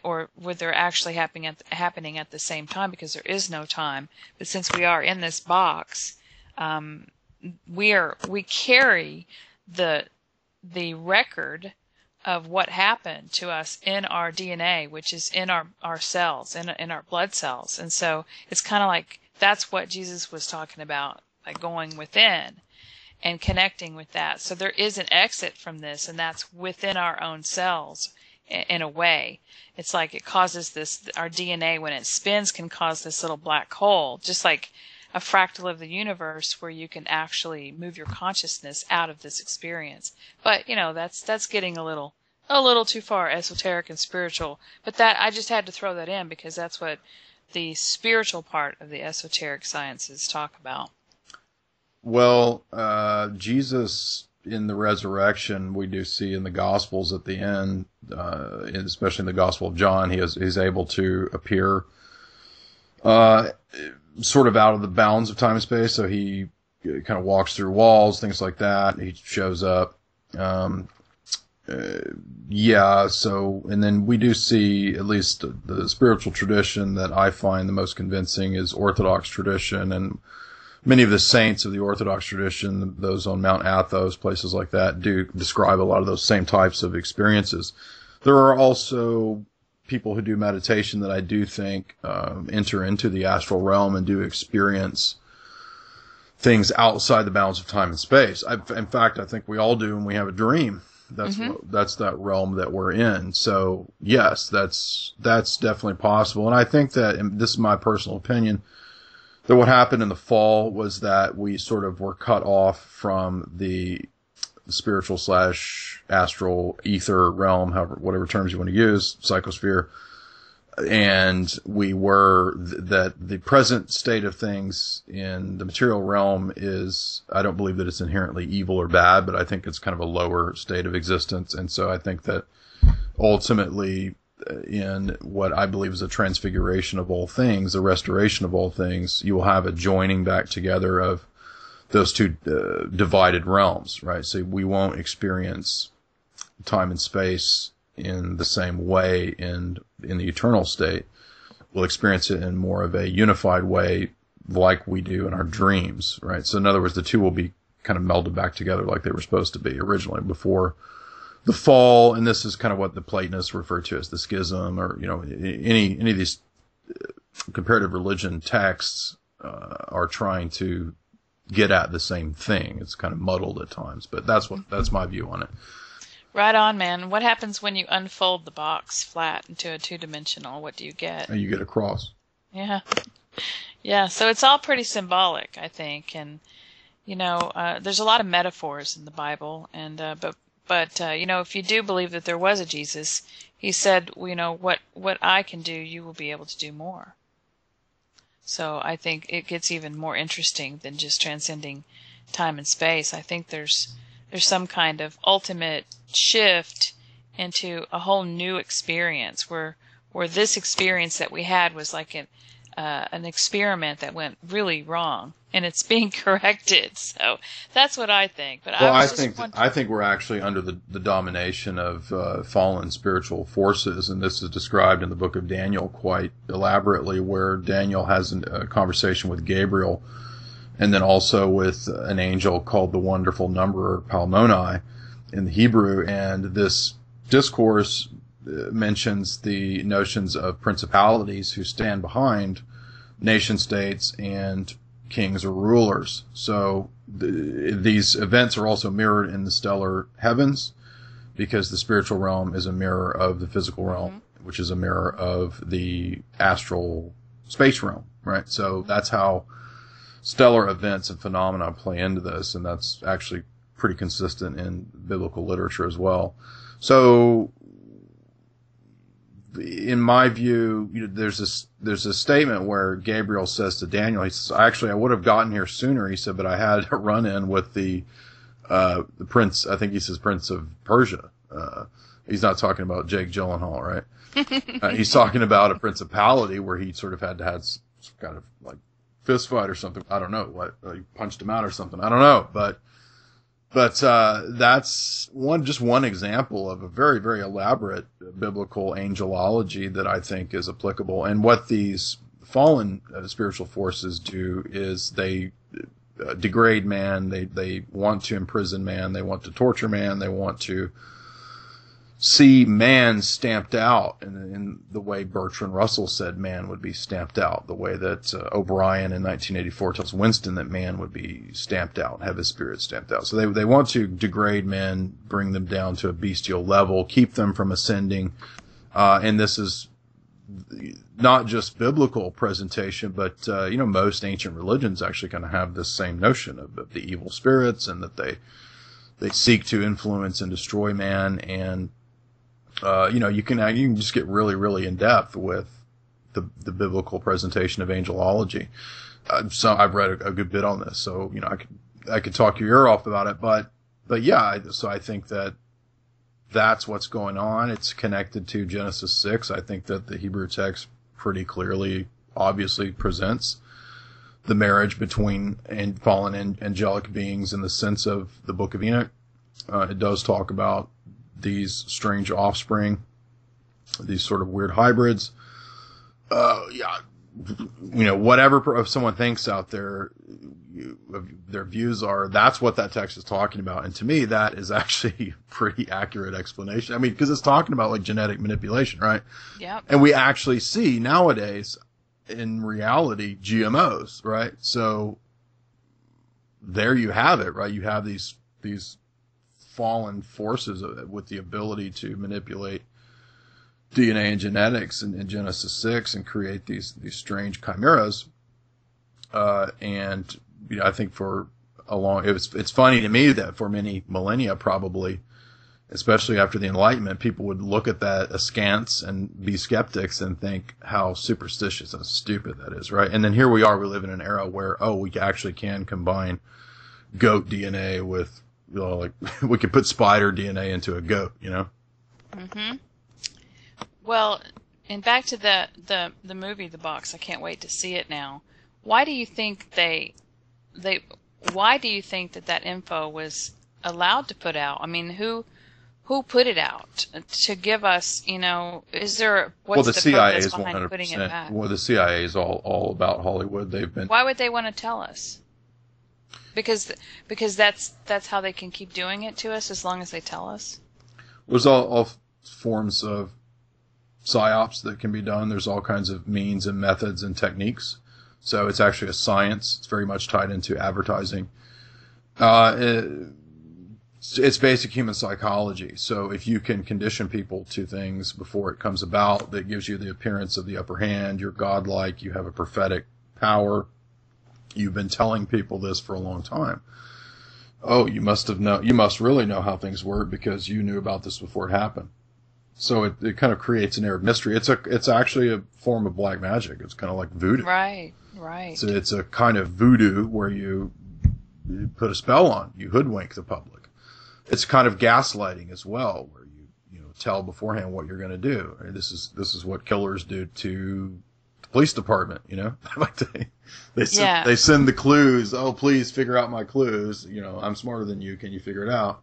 A: or where they're actually happening at the same time, because there is no time. But since we are in this box, we carry the record of what happened to us in our DNA, which is in our cells, in our blood cells. And so it's kind of like, that's what Jesus was talking about, like going within and connecting with that. So there is an exit from this, and that's within our own cells. in a way. It's like it causes this, our DNA when it spins can cause this little black hole, just like a fractal of the universe where you can actually move your consciousness out of this experience. But, that's getting a little too far esoteric and spiritual. But that, I just had to throw that in because that's what the spiritual part of the esoteric sciences talk about.
B: Well, Jesus in the resurrection, we do see in the Gospels at the end, especially in the Gospel of John, he's able to appear sort of out of the bounds of time and space. So he kind of walks through walls, things like that. He shows up. And then we do see, at least the spiritual tradition that I find the most convincing is Orthodox tradition, and many of the saints of the Orthodox tradition, those on Mount Athos, places like that, do describe a lot of those same types of experiences. There are also people who do meditation that I do think enter into the astral realm and do experience things outside the bounds of time and space. In fact, I think we all do when we have a dream. That's that realm that we're in. So yes, that's definitely possible. And I think that, and this is my personal opinion, that what happened in the fall was that we sort of were cut off from the spiritual / astral ether realm, whatever terms you want to use, psychosphere. And we were, that the present state of things in the material realm is, I don't believe that it's inherently evil or bad, but I think it's kind of a lower state of existence. And so I think that ultimately, in what I believe is a transfiguration of all things, a restoration of all things, you will have a joining back together of those two divided realms, right? So we won't experience time and space in the same way in the eternal state. We'll experience it in more of a unified way like we do in our dreams, right? So in other words, the two will be kind of melded back together like they were supposed to be originally before the fall. And this is kind of what the Platonists refer to as the schism, or, any of these comparative religion texts are trying to get at the same thing. It's kind of muddled at times, but that's my view on it.
A: Right on, man. What happens when you unfold the box flat into a two-dimensional? What do you get?
B: And you get a cross. Yeah.
A: Yeah, so it's all pretty symbolic, I think. And, there's a lot of metaphors in the Bible. And but if you do believe that there was a Jesus, he said, what I can do, you will be able to do more. So I think it gets even more interesting than just transcending time and space. I think there's some kind of ultimate shift into a whole new experience where this experience that we had was like an experiment that went really wrong, and it's being corrected. So that's what I think. But
B: well, I think we're actually under the domination of fallen spiritual forces, and this is described in the book of Daniel quite elaborately, where Daniel has a conversation with Gabriel, and then also with an angel called the Wonderful Numberer, Palmoni, in the Hebrew. And this discourse mentions the notions of principalities who stand behind nation states and kings or rulers. So these events are also mirrored in the stellar heavens, because the spiritual realm is a mirror of the physical realm, which is a mirror of the astral space realm, right? So that's how stellar events and phenomena play into this, and that's actually pretty consistent in biblical literature as well. So in my view, there's a statement where Gabriel says to Daniel, he says, actually, I would have gotten here sooner, he said, but I had a run-in with the prince, I think he says Prince of Persia. He's not talking about Jake Gyllenhaal, right? He's talking about a principality where he sort of had to have some kind of like fist fight or something. I don't know what, he punched him out or something. I don't know, but that's just one example of a very, very elaborate biblical angelology that I think is applicable. And what these fallen spiritual forces do is they degrade man. They want to imprison man. They want to torture man. They want to see man stamped out in the way Bertrand Russell said man would be stamped out, the way that O'Brien in 1984 tells Winston that man would be stamped out, have his spirit stamped out. So they want to degrade men, bring them down to a bestial level, keep them from ascending. And this is not just biblical presentation, but, most ancient religions actually kind of have this same notion of the evil spirits, and that they seek to influence and destroy man. And, you can just get really, really in depth with the biblical presentation of angelology. So I've read a good bit on this, so, I could talk your ear off about it, but yeah, so I think that's what's going on. It's connected to Genesis 6. I think that the Hebrew text pretty clearly, obviously presents the marriage between fallen angelic beings in the sense of the Book of Enoch. It does talk about these strange offspring, these sort of weird hybrids. Whatever if someone thinks out there, their views are, that's what that text is talking about. And to me, that is actually a pretty accurate explanation. I mean, because it's talking about like genetic manipulation, right?
A: Yeah.
B: And we actually see nowadays, in reality, GMOs, right? So there you have it, right? You have these fallen forces with the ability to manipulate DNA and genetics in Genesis 6 and create these strange chimeras. And I think for a long, it's funny to me that for many millennia, probably, especially after the Enlightenment, people would look at that askance and be skeptics and think how superstitious and stupid that is, right? And then here we are, we live in an era where, we actually can combine goat DNA with, like, we could put spider DNA into a goat,
A: Mm-hmm. Well, and back to the movie, The Box. I can't wait to see it now. Why do you think why do you think that info was allowed to put out? I mean, who put it out to give us, is there, what's the
B: CIA
A: purpose
B: is
A: behind putting it back?
B: Well, the CIA is all about Hollywood.
A: Why would they want to tell us? Because that's how they can keep doing it to us as long as they tell us.
B: There's all forms of psyops that can be done. There's all kinds of means and methods and techniques. So it's actually a science. It's very much tied into advertising. It's basic human psychology. So if you can condition people to things before it comes about, that gives you the appearance of the upper hand. You're godlike. You have a prophetic power. You've been telling people this for a long time. Oh, you must really know how things work because you knew about this before it happened. So it kind of creates an air of mystery. It's actually a form of black magic. It's kind of like voodoo.
A: Right.
B: So it's a kind of voodoo where you put a spell on, you hoodwink the public. It's kind of gaslighting as well, where you tell beforehand what you're going to do. This is what killers do to the police department. Like they send the clues. Oh, please figure out my clues. I'm smarter than you. Can you figure it out?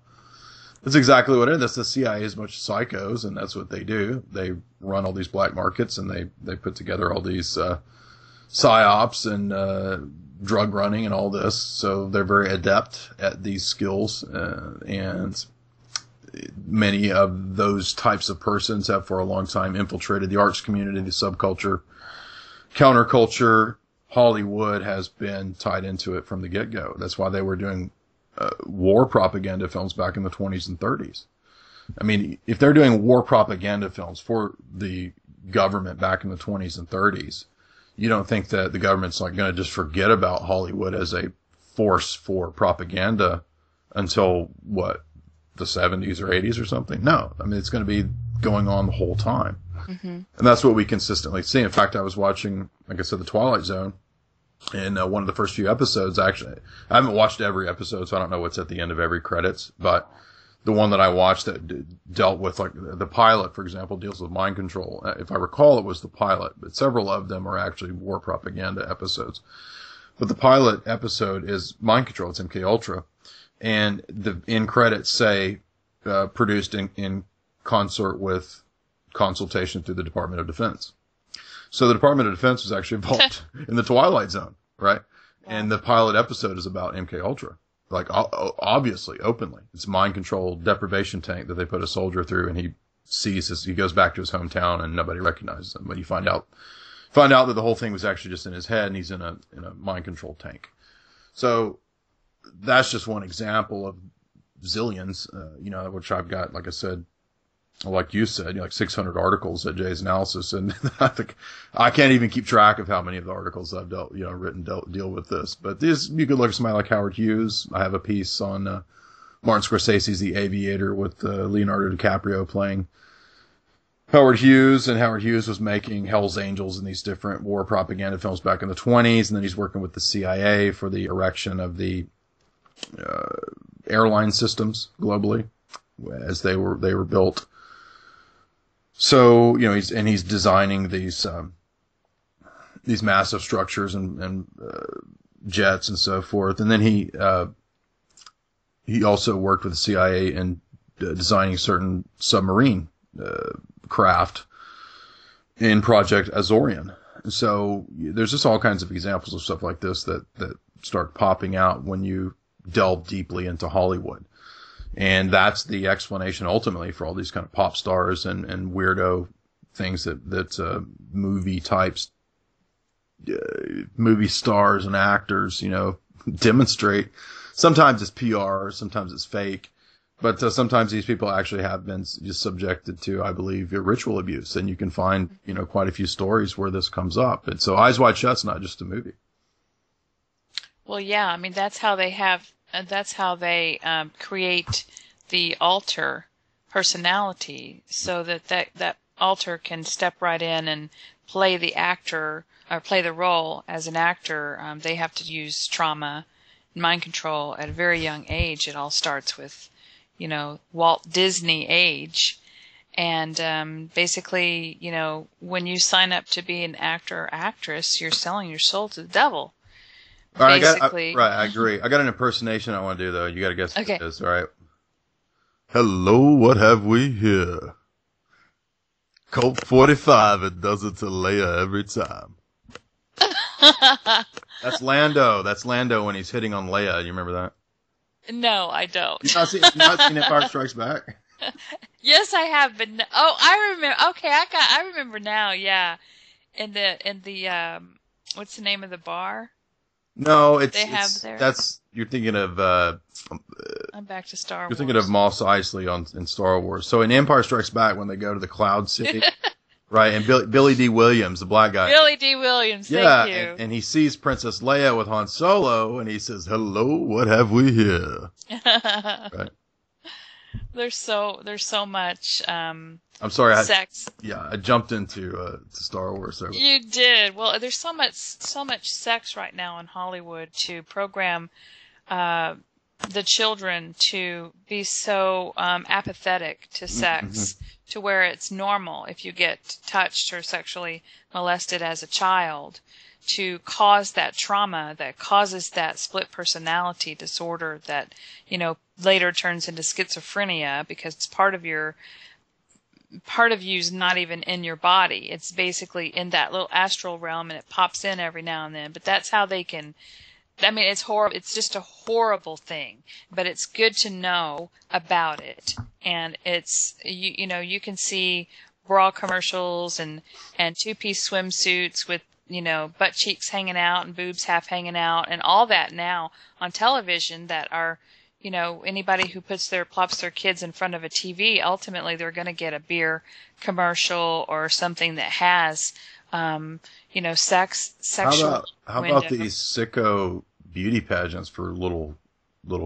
B: That's exactly what it is. That's the CIA is a bunch of psychos, and that's what they do. They run all these black markets, and they put together all these psyops and drug running and all this. So they're very adept at these skills, and many of those types of persons have for a long time infiltrated the arts community, the subculture, counterculture. Hollywood has been tied into it from the get-go. That's why they were doing war propaganda films back in the 20s and 30s. I mean, if they're doing war propaganda films for the government back in the 20s and 30s, you don't think that the government's like going to just forget about Hollywood as a force for propaganda until the 70s or 80s or something? No. I mean, it's going to be going on the whole time. Mm-hmm. And that's what we consistently see. In fact, I was watching, like I said, The Twilight Zone. In one of the first few episodes, actually, I haven't watched every episode, so I don't know what's at the end of every credits, but the one that I watched that dealt with, like, the pilot, for example, deals with mind control. If I recall, it was the pilot, but several of them are actually war propaganda episodes. But the pilot episode is mind control. It's MK Ultra. And the end credits say, produced in consort with consultation through the Department of Defense. So the Department of Defense was actually involved in the Twilight Zone, right? Yeah. And the pilot episode is about MK Ultra. Like, obviously, openly. It's a mind control deprivation tank that they put a soldier through, and he he goes back to his hometown and nobody recognizes him. But you find out that the whole thing was actually just in his head, and he's in a mind control tank. So that's just one example of zillions, which I've got, like I said, like you said, like 600 articles at Jay's Analysis, and I think I can't even keep track of how many of the articles I've written deal with this. But you could look at somebody like Howard Hughes. I have a piece on Martin Scorsese's The Aviator with Leonardo DiCaprio playing Howard Hughes, and Howard Hughes was making Hell's Angels and these different war propaganda films back in the 1920s, and then he's working with the CIA for the erection of the airline systems globally as they were built. So, he's designing these massive structures and jets and so forth. And then he also worked with the CIA in designing certain submarine craft in Project Azorian. So there's just all kinds of examples of stuff like this that start popping out when you delve deeply into Hollywood. And that's the explanation ultimately for all these kind of pop stars and weirdo things that movie types, movie stars and actors, demonstrate. Sometimes it's PR, sometimes it's fake, but sometimes these people actually have been just subjected to, I believe, ritual abuse. And you can find, quite a few stories where this comes up. And so Eyes Wide Shut's not just a movie.
A: Well, yeah, I mean, that's how they create the alter personality, so that alter can step right in and play the actor or play the role as an actor. They have to use trauma and mind control at a very young age. It all starts with, Walt Disney age. And basically, when you sign up to be an actor or actress, you're selling your soul to the devil.
B: All right, I agree. I got an impersonation I want to do, though. You got to guess what it is, all right? Hello, what have we here? Colt 45, it does it to Leia every time. That's Lando. That's Lando when he's hitting on Leia. You remember that?
A: No, I don't.
B: You've not seen Empire Strikes Back?
A: Yes, I have, but I remember. Okay, I remember now. Yeah, in the what's the name of the bar?
B: No, you're thinking of.
A: I'm back to Star Wars.
B: You're thinking of Mos Eisley in Star Wars. So in Empire Strikes Back, when they go to the Cloud City, right, and Billy D. Williams, the black guy.
A: Billy D. Williams, thank you.
B: And he sees Princess Leia with Han Solo, and he says, "Hello, what have we here?" Right. There's
A: so much.
B: I'm sorry.
A: Sex.
B: I jumped into to Star Wars there.
A: You did. Well, there's so much sex right now in Hollywood to program the children to be so apathetic to sex, to where it's normal if you get touched or sexually molested as a child, to cause that trauma that causes that split personality disorder that later turns into schizophrenia, because part of you's not even in your body. It's basically in that little astral realm, and it pops in every now and then. But that's how they can. I mean, it's horrible. It's just a horrible thing, but it's good to know about it. And it's you can see bra commercials and two-piece swimsuits with butt cheeks hanging out and boobs half hanging out and all that now on television that are. Anybody who plops their kids in front of a TV, ultimately they're going to get a beer commercial or something that has, sexual.
B: How about these sicko beauty pageants for little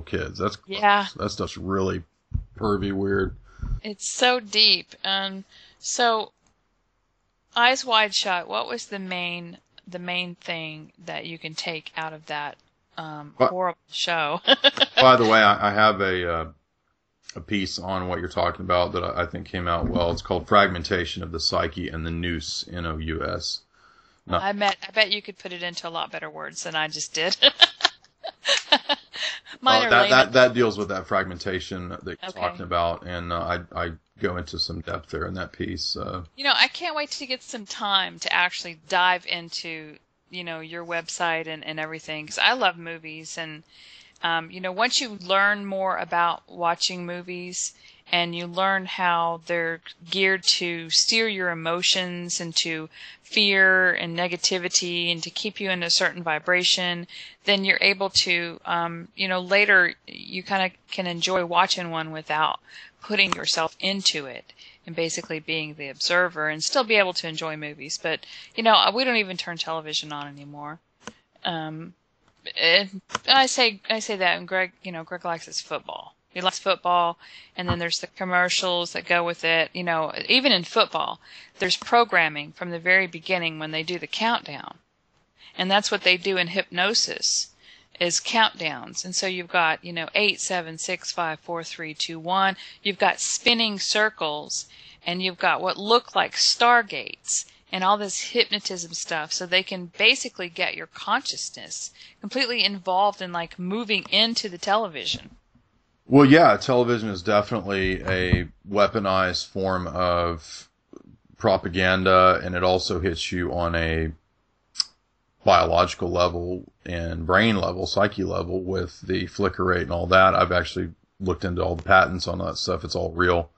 B: kids? That's that stuff's really pervy weird.
A: It's so deep. So Eyes Wide Shut. What was the main thing that you can take out of that? Horrible show.
B: By the way, I have a piece on what you're talking about that I think came out well. It's called "Fragmentation of the Psyche and the Nous," Nous.
A: I bet you could put it into a lot better words than I just did.
B: That deals with that fragmentation that you're talking about, and I go into some depth there in that piece.
A: I can't wait to get some time to actually dive into your website and everything, because I love movies, and once you learn more about watching movies and you learn how they're geared to steer your emotions into fear and negativity and to keep you in a certain vibration, then you're able to, later you kind of can enjoy watching one without putting yourself into it and basically being the observer and still be able to enjoy movies. But, we don't even turn television on anymore. I say that, and Greg likes his football. He likes football, and then there's the commercials that go with it. Even in football, there's programming from the very beginning when they do the countdown. And that's what they do in hypnosis, is countdowns. And so you've got, 8, 7, 6, 5, 4, 3, 2, 1. You've got spinning circles, and you've got what look like stargates and all this hypnotism stuff, so they can basically get your consciousness completely involved in like moving into the television.
B: Well, yeah, television is definitely a weaponized form of propaganda, and it also hits you on a biological level and brain level, psyche level with the flicker rate and all that. I've actually looked into all the patents on that stuff. It's all real.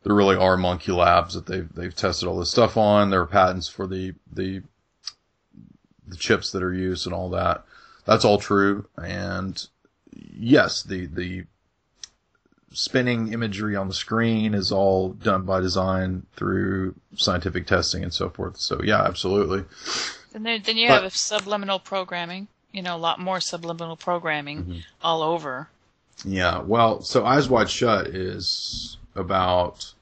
B: There really are monkey labs that they've tested all this stuff on. There are patents for the chips that are used and all that. That's all true. And yes, the spinning imagery on the screen is all done by design through scientific testing and so forth. So yeah, absolutely.
A: And then you have subliminal programming, a lot more subliminal programming all over.
B: Yeah, well, so Eyes Wide Shut is about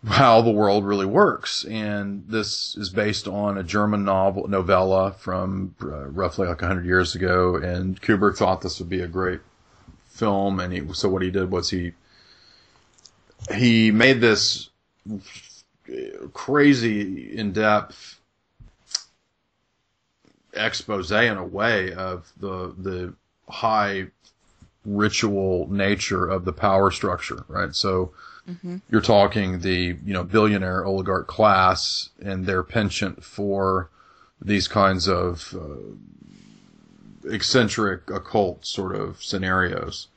B: how the world really works. And this is based on a German novella from roughly like 100 years ago. And Kubrick thought this would be a great film. And so what he did was he made this crazy in-depth expose in a way of the high ritual nature of the power structure, right? So you're talking the, billionaire oligarch class and their penchant for these kinds of eccentric occult sort of scenarios.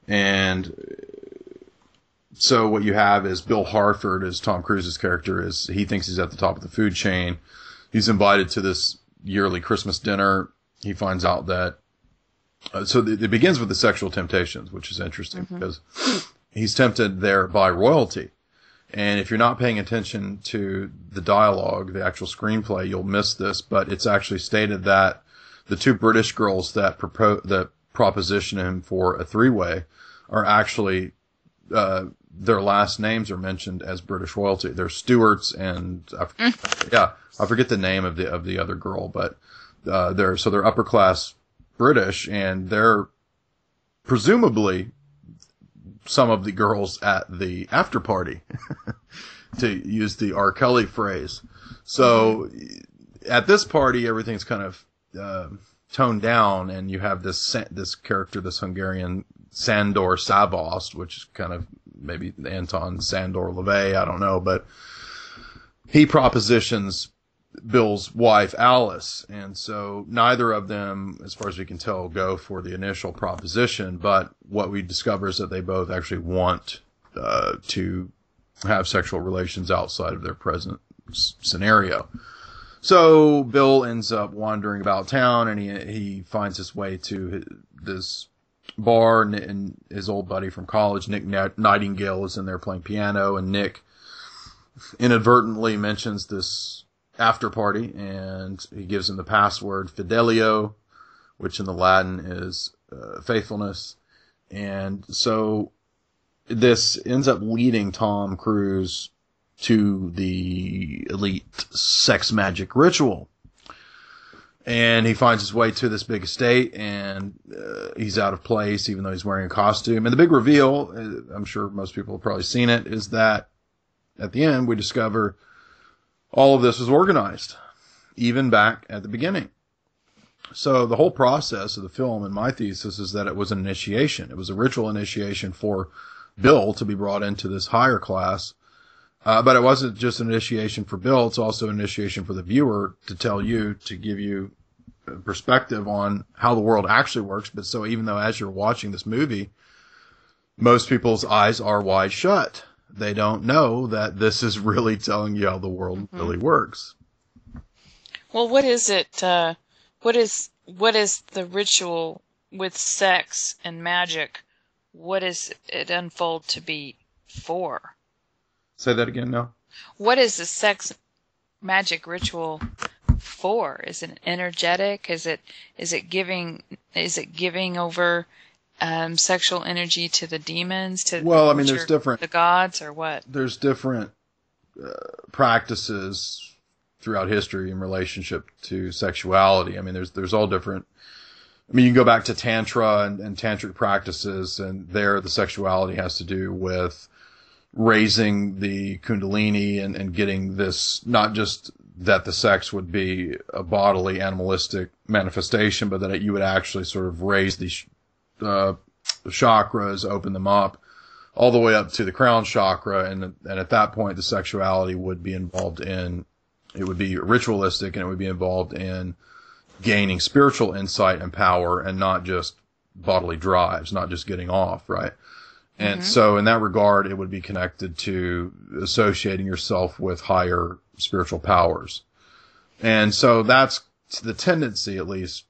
B: And so what you have is Bill Harford, as Tom Cruise's character, he thinks he's at the top of the food chain. He's invited to this yearly Christmas dinner. He finds out that it begins with the sexual temptations, which is interesting because he's tempted there by royalty. And if you're not paying attention to the dialogue, the actual screenplay, you'll miss this. But it's actually stated that the two British girls that proposition him for a three-way are actually, their last names are mentioned as British royalty. They're Stewarts and, I forget the name of the other girl, but, they're upper class British, and they're presumably some of the girls at the after party, to use the R. Kelly phrase. So at this party, everything's kind of toned down, and you have this character, this Hungarian Sandor Szavost, which is kind of maybe Anton Sandor LaVey, I don't know, but he propositions Bill's wife, Alice, and so neither of them, as far as we can tell, go for the initial proposition, but what we discover is that they both actually want to have sexual relations outside of their present scenario. So Bill ends up wandering about town, and he finds his way to this bar, and his old buddy from college, Nick Nightingale, is in there playing piano, and Nick inadvertently mentions this after party, and he gives him the password Fidelio, which in the Latin is faithfulness. And so this ends up leading Tom Cruise to the elite sex magic ritual. And he finds his way to this big estate, and he's out of place, even though he's wearing a costume. And the big reveal, I'm sure most people have probably seen it, is that at the end we discover all of this was organized, even back at the beginning. So the whole process of the film, in my thesis, is that it was an initiation. It was a ritual initiation for Bill to be brought into this higher class. But it wasn't just an initiation for Bill. It's also an initiation for the viewer to give you a perspective on how the world actually works. But so even though as you're watching this movie, most people's eyes are wide shut. They don't know that this is really telling you how the world really works.
A: Well, what is it? What is the ritual with sex and magic? What is it unfold to be for?
B: Say that again now.
A: What is the sex magic ritual for? Is it energetic? Is it giving over sexual energy to the demons?
B: There's different,
A: the gods, or what?
B: There's different practices throughout history in relationship to sexuality. I mean, there's all different. I mean, you can go back to Tantra and tantric practices, and there the sexuality has to do with raising the Kundalini and getting this, not just that the sex would be a bodily animalistic manifestation, but that you would actually sort of raise these chakras, open them up all the way up to the crown chakra. And at that point, the sexuality would be involved in, it would be ritualistic, and it would be involved in gaining spiritual insight and power, and not just bodily drives, not just getting off, right? And so in that regard, it would be connected to associating yourself with higher spiritual powers. And so that's the tendency, at least,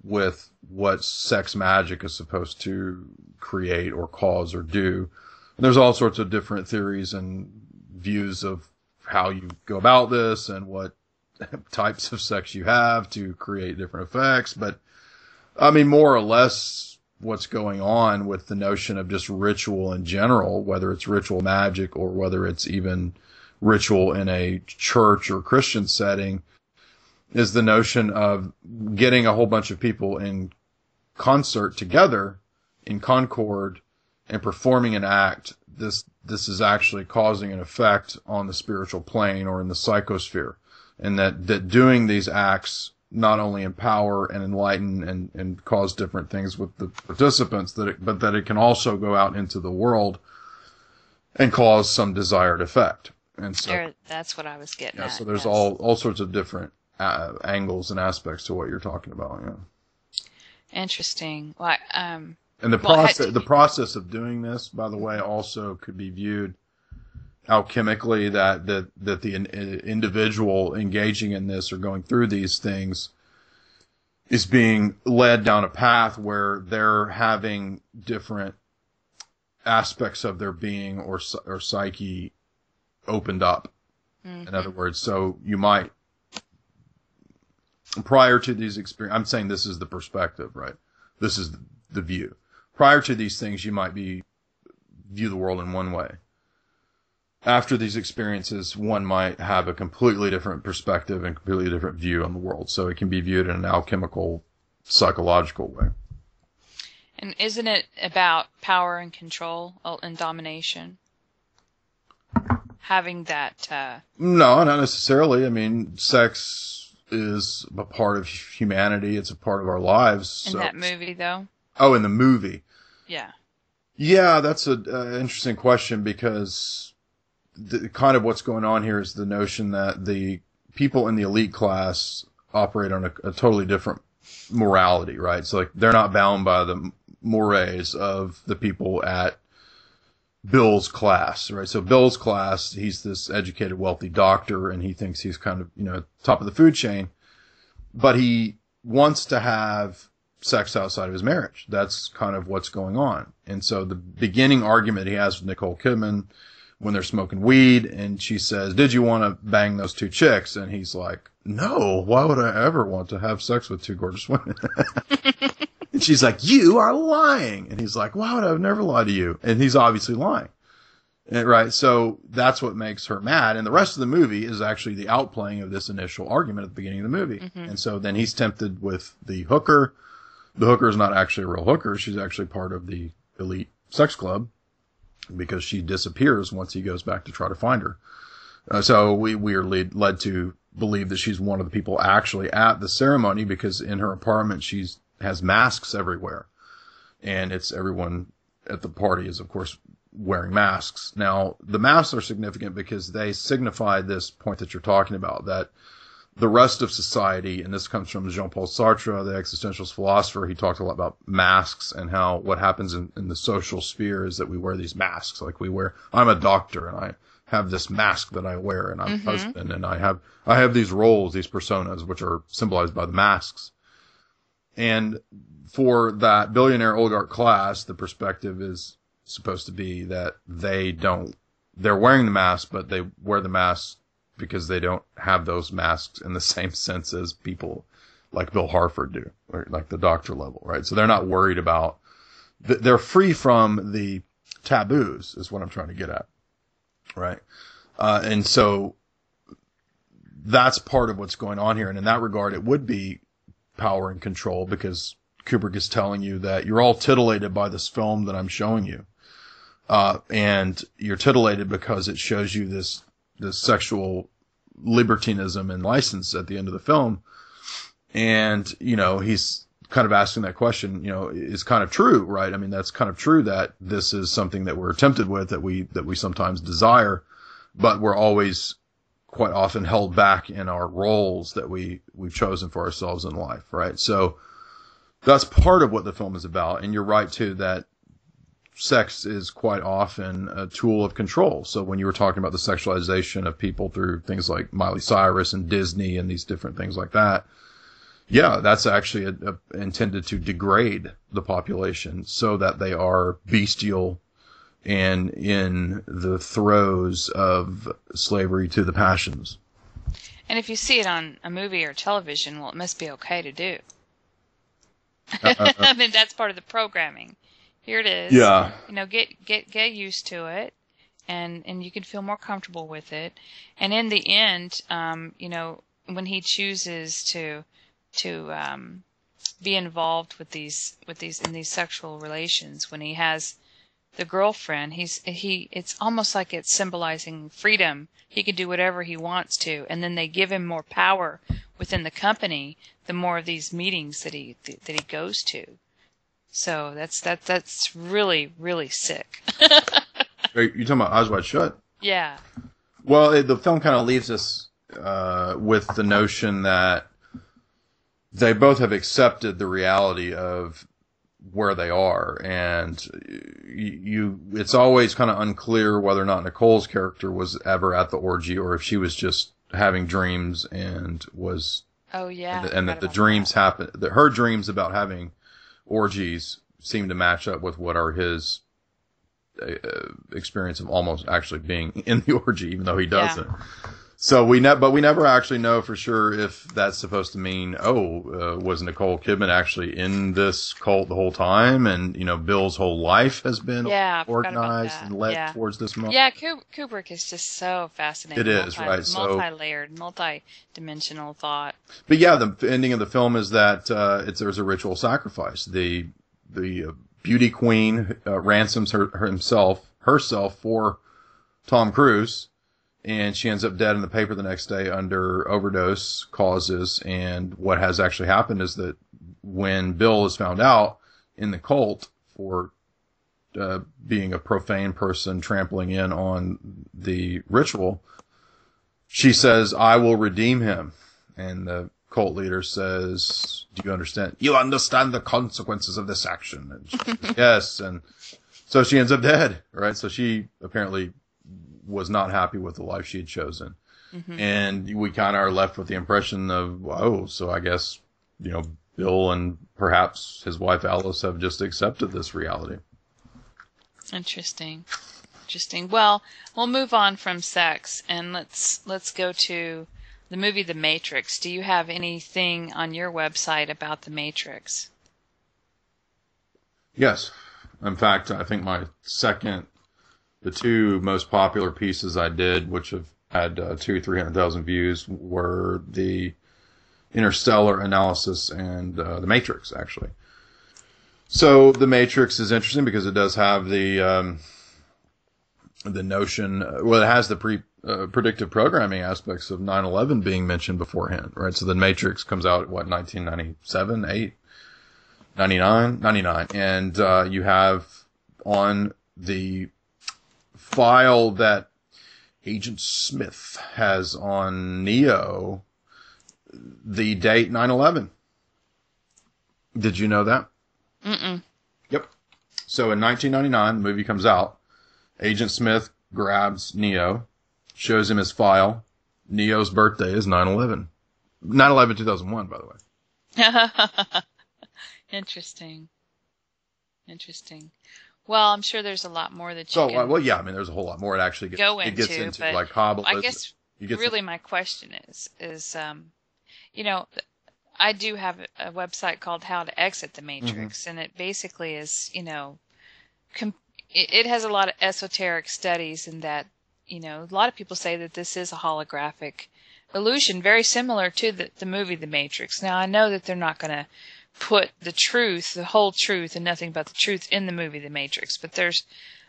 B: with what sex magic is supposed to create or cause or do. And there's all sorts of different theories and views of how you go about this and what types of sex you have to create different effects. But I mean, more or less what's going on with the notion of just ritual in general, whether it's ritual magic or whether it's even ritual in a church or Christian setting, is the notion of getting a whole bunch of people in concert together, in concord, and performing an act. This is actually causing an effect on the spiritual plane or in the psychosphere. And that doing these acts not only empower and enlighten and cause different things with the participants, but that it can also go out into the world and cause some desired effect. And so
A: that's what I was getting at.
B: So there's all sorts of different angles and aspects to what you're talking about. Yeah.
A: Interesting. Well,
B: and the process of doing this, by the way, also could be viewed alchemically, that the individual engaging in this or going through these things is being led down a path where they're having different aspects of their being or psyche opened up. In other words, so you might, prior to these experiences, I'm saying this is the perspective, right? This is the view. Prior to these things, you might view the world in one way. After these experiences, one might have a completely different perspective and completely different view on the world. So it can be viewed in an alchemical, psychological way.
A: And isn't it about power and control and domination? Having that...
B: No, not necessarily. I mean, sex is a part of humanity. It's a part of our lives.
A: In that movie, though?
B: Oh, in the movie.
A: Yeah.
B: Yeah, that's an interesting question, because kind of what's going on here is the notion that the people in the elite class operate on a totally different morality, right? So, like, they're not bound by the mores of the people at Bill's class, right? So Bill's class, he's this educated, wealthy doctor, and he thinks he's kind of, top of the food chain, but he wants to have sex outside of his marriage. That's kind of what's going on. And so the beginning argument he has with Nicole Kidman when they're smoking weed, and she says, "Did you want to bang those two chicks?" And he's like, "No, why would I ever want to have sex with two gorgeous women?" And she's like, "You are lying." And he's like, "Why would I have never lied to you?" And he's obviously lying. And, right? So that's what makes her mad. And the rest of the movie is actually the outplaying of this initial argument at the beginning of the movie. Mm-hmm. And so then he's tempted with the hooker. The hooker is not actually a real hooker. She's actually part of the elite sex club, because she disappears once he goes back to try to find her. So we are led to believe that she's one of the people actually at the ceremony, because in her apartment she has masks everywhere. And it's everyone at the party is, of course, wearing masks. Now, the masks are significant because they signify this point that you're talking about, that the rest of society, and this comes from Jean-Paul Sartre, the existentialist philosopher. He talked a lot about masks and how what happens in the social sphere is that we wear these masks. Like I'm a doctor and I have this mask that I wear, and I'm a husband, and I have these roles, these personas, which are symbolized by the masks. And for that billionaire oligarch class, the perspective is supposed to be that they're wearing the mask, but they wear the mask because they don't have those masks in the same sense as people like Bill Harford do, or like the doctor level, right? So they're not worried about, they're free from the taboos, is what I'm trying to get at, right? And so that's part of what's going on here. And in that regard, it would be power and control, because Kubrick is telling you that you're all titillated by this film that I'm showing you. And you're titillated because it shows you this sexual libertinism and license at the end of the film. And, he's kind of asking that question, is kind of true, right? I mean, that's kind of true that this is something that we're tempted with, that we sometimes desire, but we're always quite often held back in our roles that we've chosen for ourselves in life, right? So that's part of what the film is about. And you're right too, that sex is quite often a tool of control. So when you were talking about the sexualization of people through things like Miley Cyrus and Disney and these different things like that, yeah, that's actually intended to degrade the population so that they are bestial and in the throes of slavery to the passions.
A: And if you see it on a movie or television, well, it must be okay to do. I mean, that's part of the programming. Here it is.
B: Yeah.
A: Get used to it, and you can feel more comfortable with it. And in the end, when he chooses to be involved with these in these sexual relations, when he has the girlfriend, it's almost like it's symbolizing freedom. He can do whatever he wants to, and then they give him more power within the company the more of these meetings that he goes to. So that's really, really sick.
B: Are you talking about Eyes Wide Shut?
A: Yeah.
B: Well, the film kind of leaves us with the notion that they both have accepted the reality of where they are, and it's always kind of unclear whether or not Nicole's character was ever at the orgy, or if she was just having dreams and was. Oh yeah. And that the dreams happen. That her dreams about having orgies seem to match up with what are his experience of almost actually being in the orgy, even though he doesn't. Yeah. So but we never actually know for sure if that's supposed to mean, was Nicole Kidman actually in this cult the whole time, and Bill's whole life has been organized and led towards this moment.
A: Yeah, Kubrick is just so fascinating.
B: It is, right?
A: Multi-layered, multi-dimensional thought.
B: But yeah, the ending of the film is that there's a ritual sacrifice. The beauty queen ransoms herself for Tom Cruise. And she ends up dead in the paper the next day under overdose causes. And what has actually happened is that when Bill is found out in the cult for being a profane person trampling in on the ritual, she says, "I will redeem him." And the cult leader says, "Do you understand? You understand the consequences of this action?" And she says, "Yes." And so she ends up dead, right? So she apparently was not happy with the life she had chosen. Mm-hmm. And we kind of are left with the impression of, so I guess, Bill and perhaps his wife Alice have just accepted this reality.
A: Interesting. Well, we'll move on from sex and let's go to the movie The Matrix. Do you have anything on your website about The Matrix?
B: Yes. In fact, I think the two most popular pieces I did, which have had 300,000 views, were the Interstellar analysis and the Matrix, actually. So the Matrix is interesting because it does have the notion. Well, it has the predictive programming aspects of 9/11 being mentioned beforehand, right? So the Matrix comes out at 1997, 8, 99, and you have on the file that Agent Smith has on Neo the date 9/11. Did you know that?
A: Mm-mm.
B: Yep. So in 1999, the movie comes out. Agent Smith grabs Neo, shows him his file. Neo's birthday is 9/11. 9/11/2001, by the way.
A: Interesting. Well, I'm sure there's a lot more that you can
B: well, yeah, I mean, there's a whole lot more. It gets into
A: but
B: like Kabbalism.
A: I guess really my question is, you know, I do have a website called How to Exit the Matrix, and it basically is, you know, it has a lot of esoteric studies in that, you know, a lot of people say that this is a holographic illusion, very similar to the movie The Matrix. Now, I know that they're not going to put the whole truth and nothing but the truth in the movie The Matrix, but there's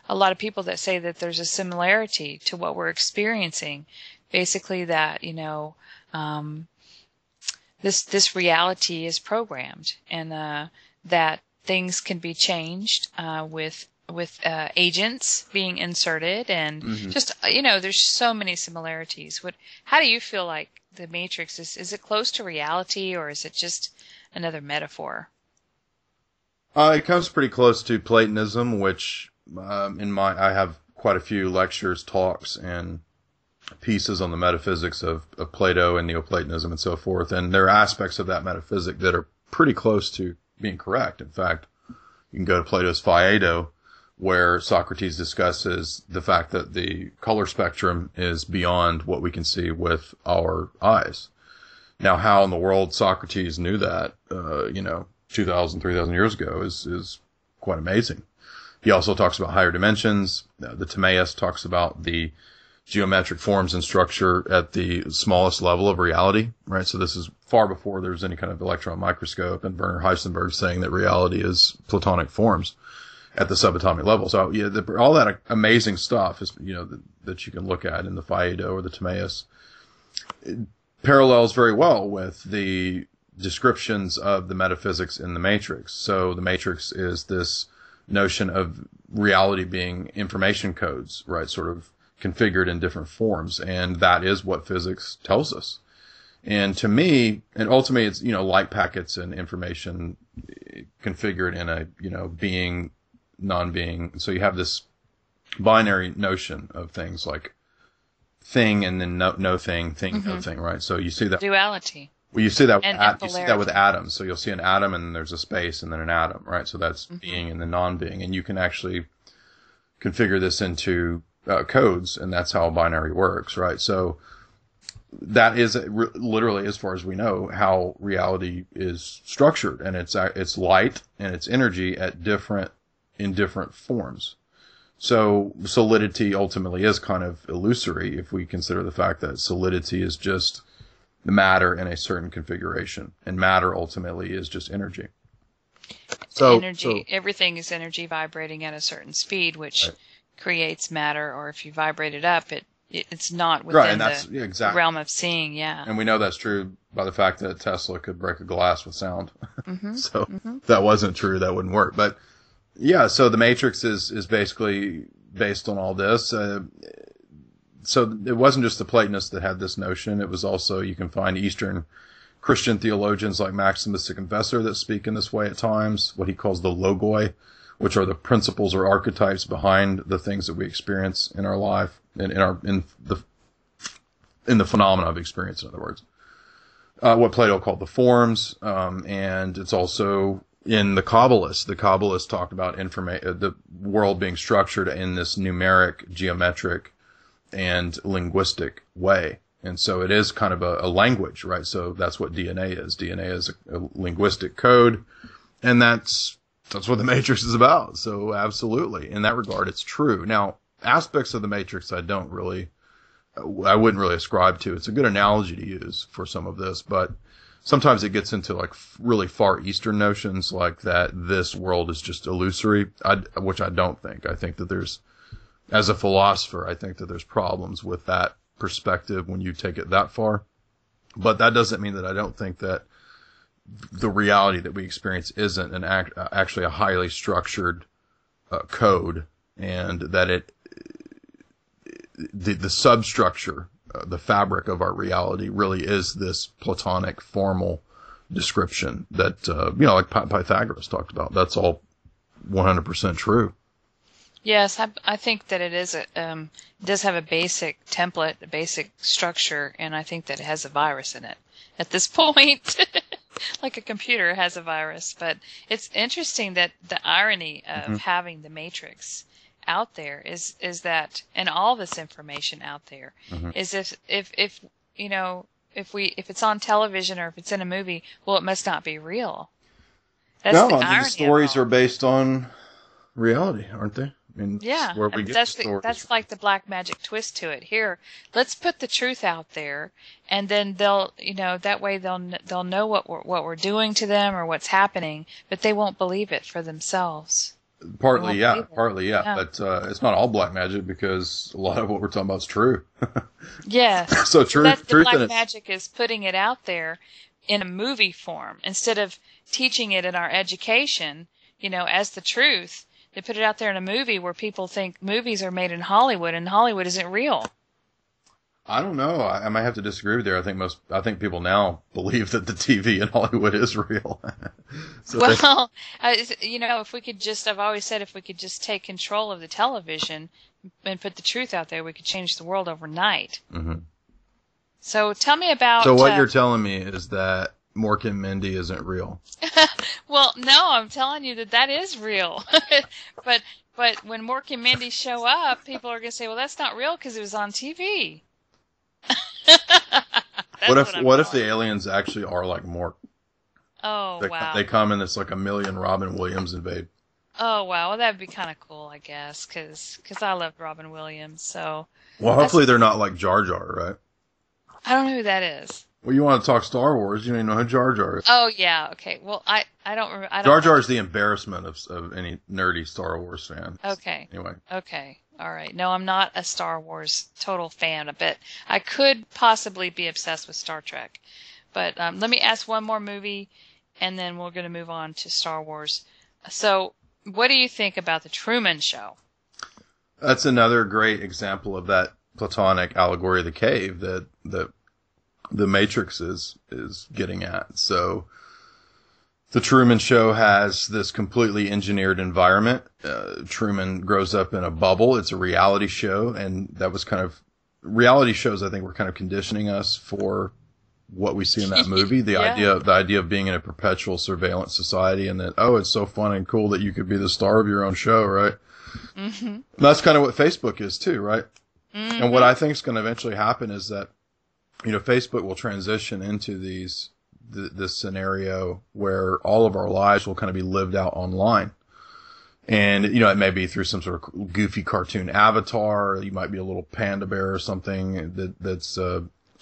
A: a lot of people that say that there's a similarity to what we're experiencing. Basically that, you know, this reality is programmed, and that things can be changed with agents being inserted, and just, you know, there's so many similarities. How do you feel like the Matrix is it close to reality, or is it just another metaphor?
B: It comes pretty close to Platonism, which I have quite a few lectures, talks, and pieces on the metaphysics of Plato and Neoplatonism and so forth. And there are aspects of that metaphysic that are pretty close to being correct. In fact, you can go to Plato's Phaedo, where Socrates discusses the fact that the color spectrum is beyond what we can see with our eyes. Now, how in the world Socrates knew that, 2,000, 3,000 years ago is quite amazing. He also talks about higher dimensions. The Timaeus talks about the geometric forms and structure at the smallest level of reality, right? So this is far before there's any kind of electron microscope and Werner Heisenberg saying that reality is Platonic forms at the subatomic level. So yeah, all that amazing stuff is, that you can look at in the Phaedo or the Timaeus. It parallels very well with the descriptions of the metaphysics in the Matrix. So the Matrix is this notion of reality being information codes, right? Sort of configured in different forms. And that is what physics tells us. And to me, and ultimately it's, light packets and information configured in a, being, non-being. So you have this binary notion of things like thing and then no thing, no thing, right? So you see that
A: duality.
B: Well, you see that
A: you
B: see that with atoms. So you'll see an atom and there's a space and then an atom, right? So that's being and then non-being. And you can actually configure this into codes, and that's how binary works, right? So that is literally, as far as we know, how reality is structured, and it's light and it's energy in different forms. So solidity ultimately is kind of illusory if we consider the fact that solidity is just the matter in a certain configuration, and matter ultimately is just energy. So
A: everything is energy vibrating at a certain speed, which creates matter, or if you vibrate it up, it's not within the realm of seeing. Yeah,
B: and we know that's true by the fact that Tesla could break a glass with sound. So if that wasn't true, that wouldn't work. But yeah, so the Matrix is basically based on all this. So it wasn't just the Platonists that had this notion. It was also, you can find Eastern Christian theologians like Maximus the Confessor that speak in this way at times, what he calls the logoi, which are the principles or archetypes behind the things that we experience in our life, and in the phenomena of experience, in other words. What Plato called the forms, and it's also in the Kabbalists. The Kabbalists talked about the world being structured in this numeric, geometric, and linguistic way. And so it is kind of a language, right? So that's what DNA is. DNA is a linguistic code, and that's what the Matrix is about. So absolutely, in that regard, it's true. Now, aspects of the Matrix I wouldn't really ascribe to. It's a good analogy to use for some of this, but sometimes it gets into like really far Eastern notions, like that this world is just illusory, which I don't think. I think that as a philosopher, I think that there's problems with that perspective when you take it that far. But that doesn't mean that I don't think that the reality that we experience isn't actually a highly structured code, and that the substructure the fabric of our reality really is this Platonic formal description that, like Pythagoras talked about. That's all 100% true.
A: Yes, I think that it does have a basic template, a basic structure, and I think that it has a virus in it at this point. Like a computer has a virus. But it's interesting that the irony of having the Matrix out there is that, and all this information out there, is if it's on television or if it's in a movie, well, it must not be real. That's the irony.
B: The stories are based on reality, aren't they? I mean,
A: yeah,
B: where we get the stories.
A: That's like the black magic twist to it. Here, let's put the truth out there, and then they'll, that way they'll know what we're doing to them or what's happening, but they won't believe it for themselves.
B: Partly, yeah. But it's not all black magic, because a lot of what we're talking about is true.
A: Yeah.
B: So truth
A: the black
B: in it.
A: magic is putting it out there in a movie form instead of teaching it in our education, as the truth. They put it out there in a movie where people think movies are made in Hollywood, and Hollywood isn't real.
B: I don't know. I might have to disagree with you. I think people now believe that the TV in Hollywood is real.
A: If we could I've always said if we could just take control of the television and put the truth out there, we could change the world overnight. Mm-hmm. So tell me about...
B: So what you're telling me is that Mork and Mindy isn't real.
A: Well, no, I'm telling you that is real. But when Mork and Mindy show up, people are going to say, well, that's not real because it was on TV.
B: What if the aliens actually are like Mork?
A: Oh, wow.
B: They come and it's like a million Robin Williams invade.
A: Oh, wow. Well, that'd be kind of cool, I guess, because I loved Robin Williams. So.
B: Well, hopefully they're not like Jar Jar, right?
A: I don't know who that is.
B: Well, you want to talk Star Wars? You don't even know who Jar Jar is.
A: Oh yeah, okay. Well, I don't remember.
B: Jar Jar is the embarrassment of any nerdy Star Wars fan.
A: Okay.
B: Anyway.
A: Okay. All right. No, I'm not a Star Wars total fan, but I could possibly be obsessed with Star Trek. But let me ask one more movie, and then we're going to move on to Star Wars. So, what do you think about the Truman Show?
B: That's another great example of that Platonic allegory of the cave that the Matrix is getting at. So the Truman Show has this completely engineered environment. Truman grows up in a bubble. It's a reality show, and that was reality shows, I think, were kind of conditioning us for what we see in that movie. The idea of being in a perpetual surveillance society, and that, it's so fun and cool that you could be the star of your own show, right? Mm-hmm. That's kind of what Facebook is too, right? Mm-hmm. And what I think is going to eventually happen is that, Facebook will transition into this scenario where all of our lives will kind of be lived out online. And, it may be through some sort of goofy cartoon avatar. You might be a little panda bear or something that's,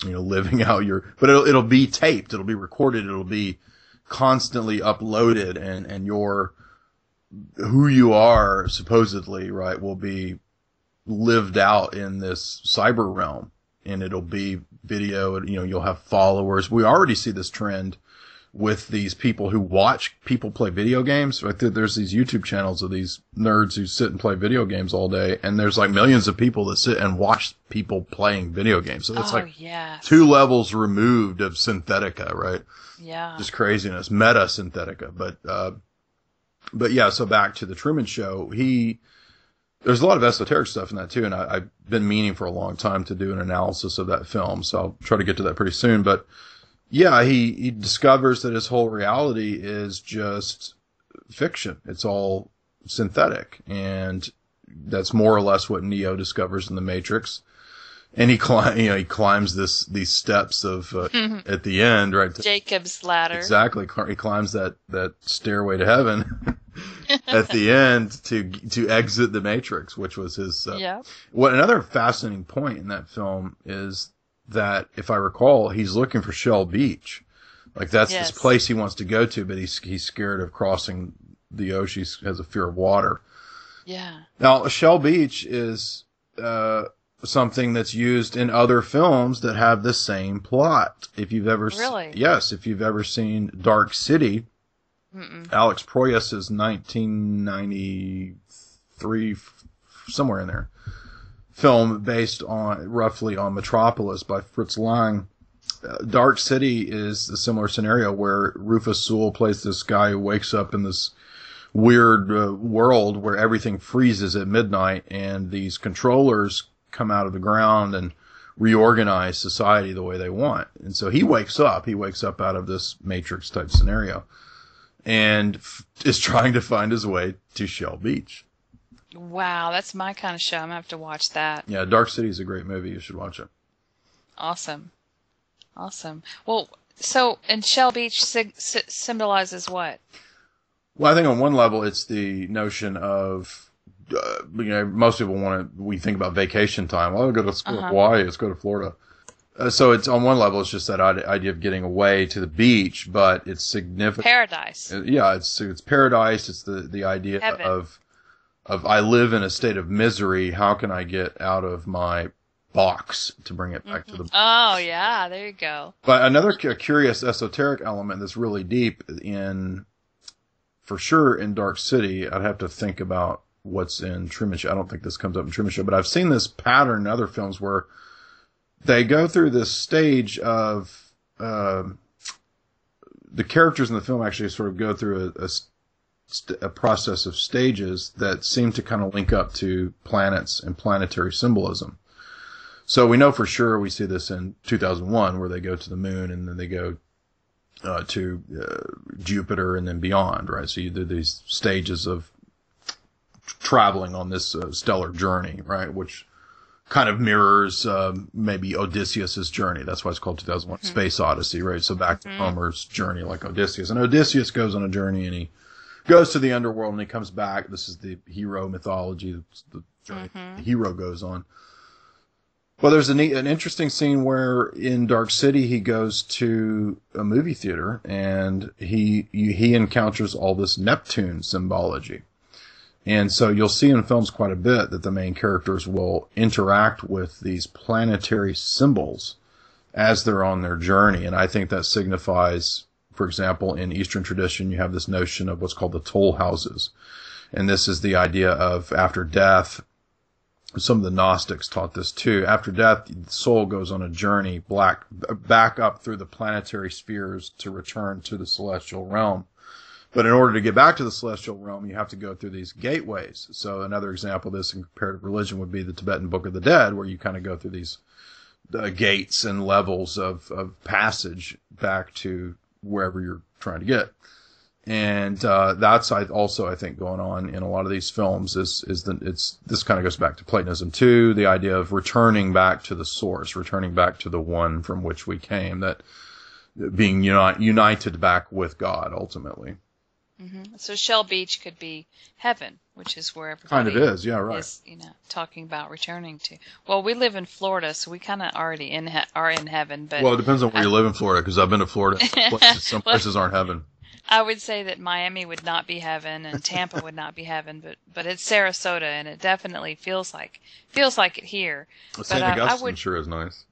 B: living out but it'll be taped. It'll be recorded. It'll be constantly uploaded, and who you are supposedly, right, will be lived out in this cyber realm. And it'll be video, and, you'll have followers. We already see this trend with these people who watch people play video games. Right? There's these YouTube channels of these nerds who sit and play video games all day. And there's like millions of people that sit and watch people playing video games. So it's
A: yes.
B: 2 levels removed of Synthetica, right?
A: Yeah.
B: Just craziness. Meta Synthetica. But yeah, so back to the Truman Show. There's a lot of esoteric stuff in that too, and I've been meaning for a long time to do an analysis of that film, so I'll try to get to that pretty soon. But yeah, he discovers that his whole reality is just fiction. It's all synthetic, and that's more or less what Neo discovers in the Matrix. And he climbs these steps of at the end, right?
A: Jacob's ladder.
B: Exactly, he climbs that stairway to heaven. At the end to exit the Matrix, which was his. What another fascinating point in that film is that, if I recall, he's looking for Shell Beach, like that's this place he wants to go to, but he's scared of crossing the ocean. He has a fear of water.
A: Yeah. Now,
B: Shell Beach is something that's used in other films that have the same plot. If you've ever if you've ever seen Dark City. Mm-mm. Alex Proyas's 1993, somewhere in there, film based on roughly on Metropolis by Fritz Lang. Dark City is a similar scenario where Rufus Sewell plays this guy who wakes up in this weird world where everything freezes at midnight, and these controllers come out of the ground and reorganize society the way they want. And so he wakes up out of this Matrix type scenario and is trying to find his way to Shell Beach.
A: Wow, that's my kind of show. I'm going to have to watch that.
B: Yeah, Dark City is a great movie. You should watch it.
A: Awesome. Well, so, and Shell Beach symbolizes what?
B: Well, I think on one level, it's the notion of, most people we think about vacation time. Well, I'll go to Hawaii, let's go to Florida. So it's on one level, it's just that idea of getting away to the beach, but it's significant.
A: Paradise.
B: Yeah, it's paradise. It's the idea
A: Heaven.
B: of I live in a state of misery. How can I get out of my box to bring it back to the...
A: Oh, yeah, there you go.
B: But another curious esoteric element that's really deep for sure in Dark City, I'd have to think about what's in Truman Show. I don't think this comes up in Truman Show, but I've seen this pattern in other films where they go through this stage of, the characters in the film actually sort of go through a process of stages that seem to kind of link up to planets and planetary symbolism. So we know for sure, we see this in 2001 where they go to the moon and then they go to Jupiter and then beyond, right? So you do these stages of traveling on this stellar journey, right? Which kind of mirrors maybe Odysseus's journey. That's why it's called 2001 Space Odyssey, right? So back to Homer's journey like Odysseus. And Odysseus goes on a journey and he goes to the underworld and he comes back. This is the hero mythology, the journey the hero goes on. Well, there's an interesting scene where in Dark City he goes to a movie theater and he encounters all this Neptune symbology. And so you'll see in films quite a bit that the main characters will interact with these planetary symbols as they're on their journey. And I think that signifies, for example, in Eastern tradition, you have this notion of what's called the toll houses. And this is the idea of after death. Some of the Gnostics taught this too. After death, the soul goes on a journey back up through the planetary spheres to return to the celestial realm. But in order to get back to the celestial realm, you have to go through these gateways. So another example of this in comparative religion would be the Tibetan Book of the Dead, where you kind of go through these gates and levels of passage back to wherever you're trying to get. And that's also I think going on in a lot of these films is this kind of goes back to Platonism too, the idea of returning back to the source, returning back to the one from which we came, that being united back with God ultimately.
A: Mm-hmm. So Shell Beach could be heaven, which is where everybody
B: kind of is, yeah, right.
A: Is, talking about returning to. Well, we live in Florida, so we kind of already are in heaven. But
B: well, it depends on where you live in Florida, because I've been to Florida. Some places aren't heaven.
A: I would say that Miami would not be heaven and Tampa would not be heaven, but it's Sarasota and it definitely feels like it here.
B: Well, St. Augustine sure is nice.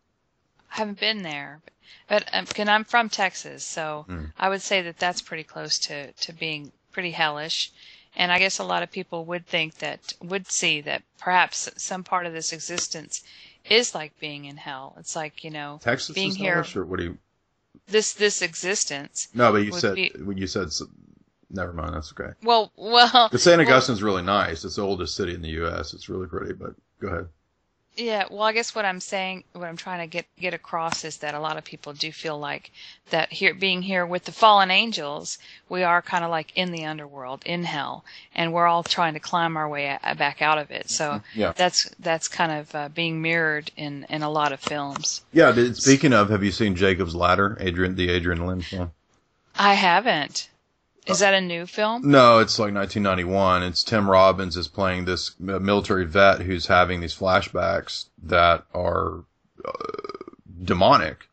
A: I haven't been there, but I'm from Texas, so I would say that that's pretty close to being pretty hellish. And I guess a lot of people would see that perhaps some part of this existence is like being in hell. It's like,
B: Texas
A: being
B: is
A: here.
B: Hellish, or what do you?
A: This existence.
B: No, but when you said, never mind, that's okay.
A: Well.
B: But St. Augustine's really nice. It's the oldest city in the U.S. It's really pretty, but go ahead.
A: Yeah, well, I guess what I'm trying to get across is that a lot of people do feel like that being here with the fallen angels, we are kind of like in the underworld, in hell, and we're all trying to climb our way back out of it. So that's kind of being mirrored in a lot of films. Yeah,
B: speaking of, have you seen Jacob's Ladder, the Adrian Lyne film?
A: I haven't. Is that a new film?
B: No, it's like 1991. It's Tim Robbins is playing this military vet who's having these flashbacks that are demonic.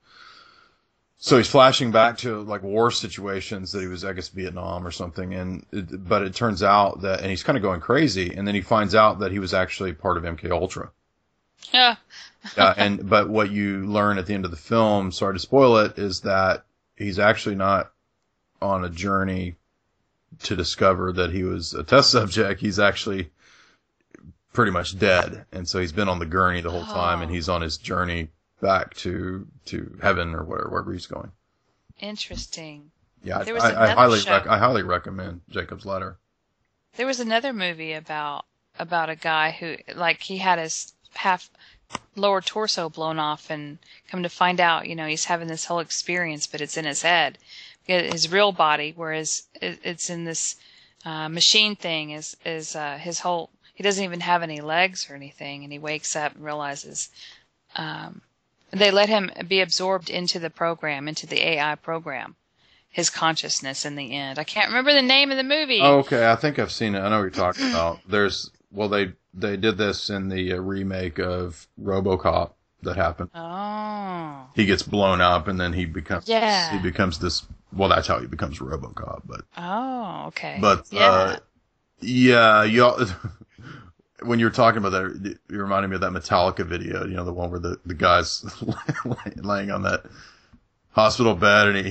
B: So he's flashing back to like war situations that he was, I guess, Vietnam or something. But it turns out that, and he's kind of going crazy. And then he finds out that he was actually part of MK Ultra.
A: Yeah.
B: But what you learn at the end of the film, sorry to spoil it, is that he's actually not on a journey to discover that he was a test subject. He's actually pretty much dead. And so he's been on the gurney the whole time, and he's on his journey back to heaven or wherever he's going.
A: Interesting.
B: Yeah,
A: There was
B: I highly recommend Jacob's Ladder.
A: There was another movie about a guy who, like, he had his half lower torso blown off, and come to find out, he's having this whole experience, but it's in his head. His real body, whereas it's in this machine thing, is his whole. He doesn't even have any legs or anything, and he wakes up and realizes. They let him be absorbed into the program, into the AI program, his consciousness in the end. I can't remember the name of the movie.
B: Oh, okay, I think I've seen it. I know what you're talking about. They did this in the remake of RoboCop that happened.
A: Oh.
B: He gets blown up, and then he becomes this. Well, that's how he becomes RoboCop. But
A: okay.
B: But when you were talking about that, you reminded me of that Metallica video. The one where the guy's laying on that hospital bed, and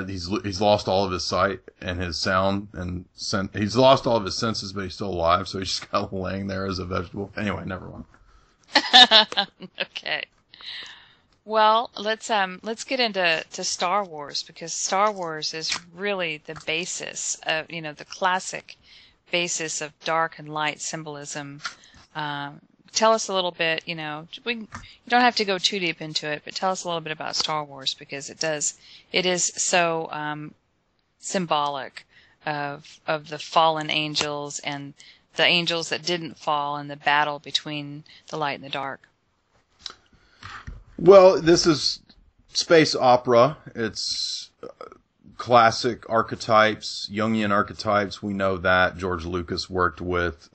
B: he's lost all of his sight and his sound, and he's lost all of his senses, but he's still alive. So he's just kind of laying there as a vegetable. Anyway, never mind.
A: Okay. Well, let's get into Star Wars, because Star Wars is really the basis of the classic basis of dark and light symbolism. Tell us a little bit, you don't have to go too deep into it, but tell us a little bit about Star Wars, because it is so symbolic of the fallen angels and the angels that didn't fall, and the battle between the light and the dark.
B: Well, this is space opera. It's classic archetypes, Jungian archetypes. We know that George Lucas worked with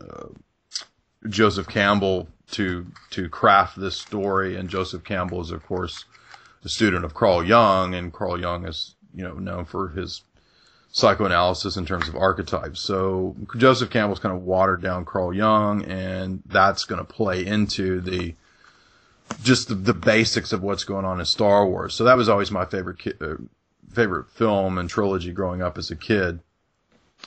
B: Joseph Campbell to craft this story, and Joseph Campbell is, of course, a student of Carl Jung, and Carl Jung is known for his psychoanalysis in terms of archetypes. So Joseph Campbell's kind of watered down Carl Jung, and that's going to play into the basics of what's going on in Star Wars. So that was always my favorite film and trilogy growing up as a kid.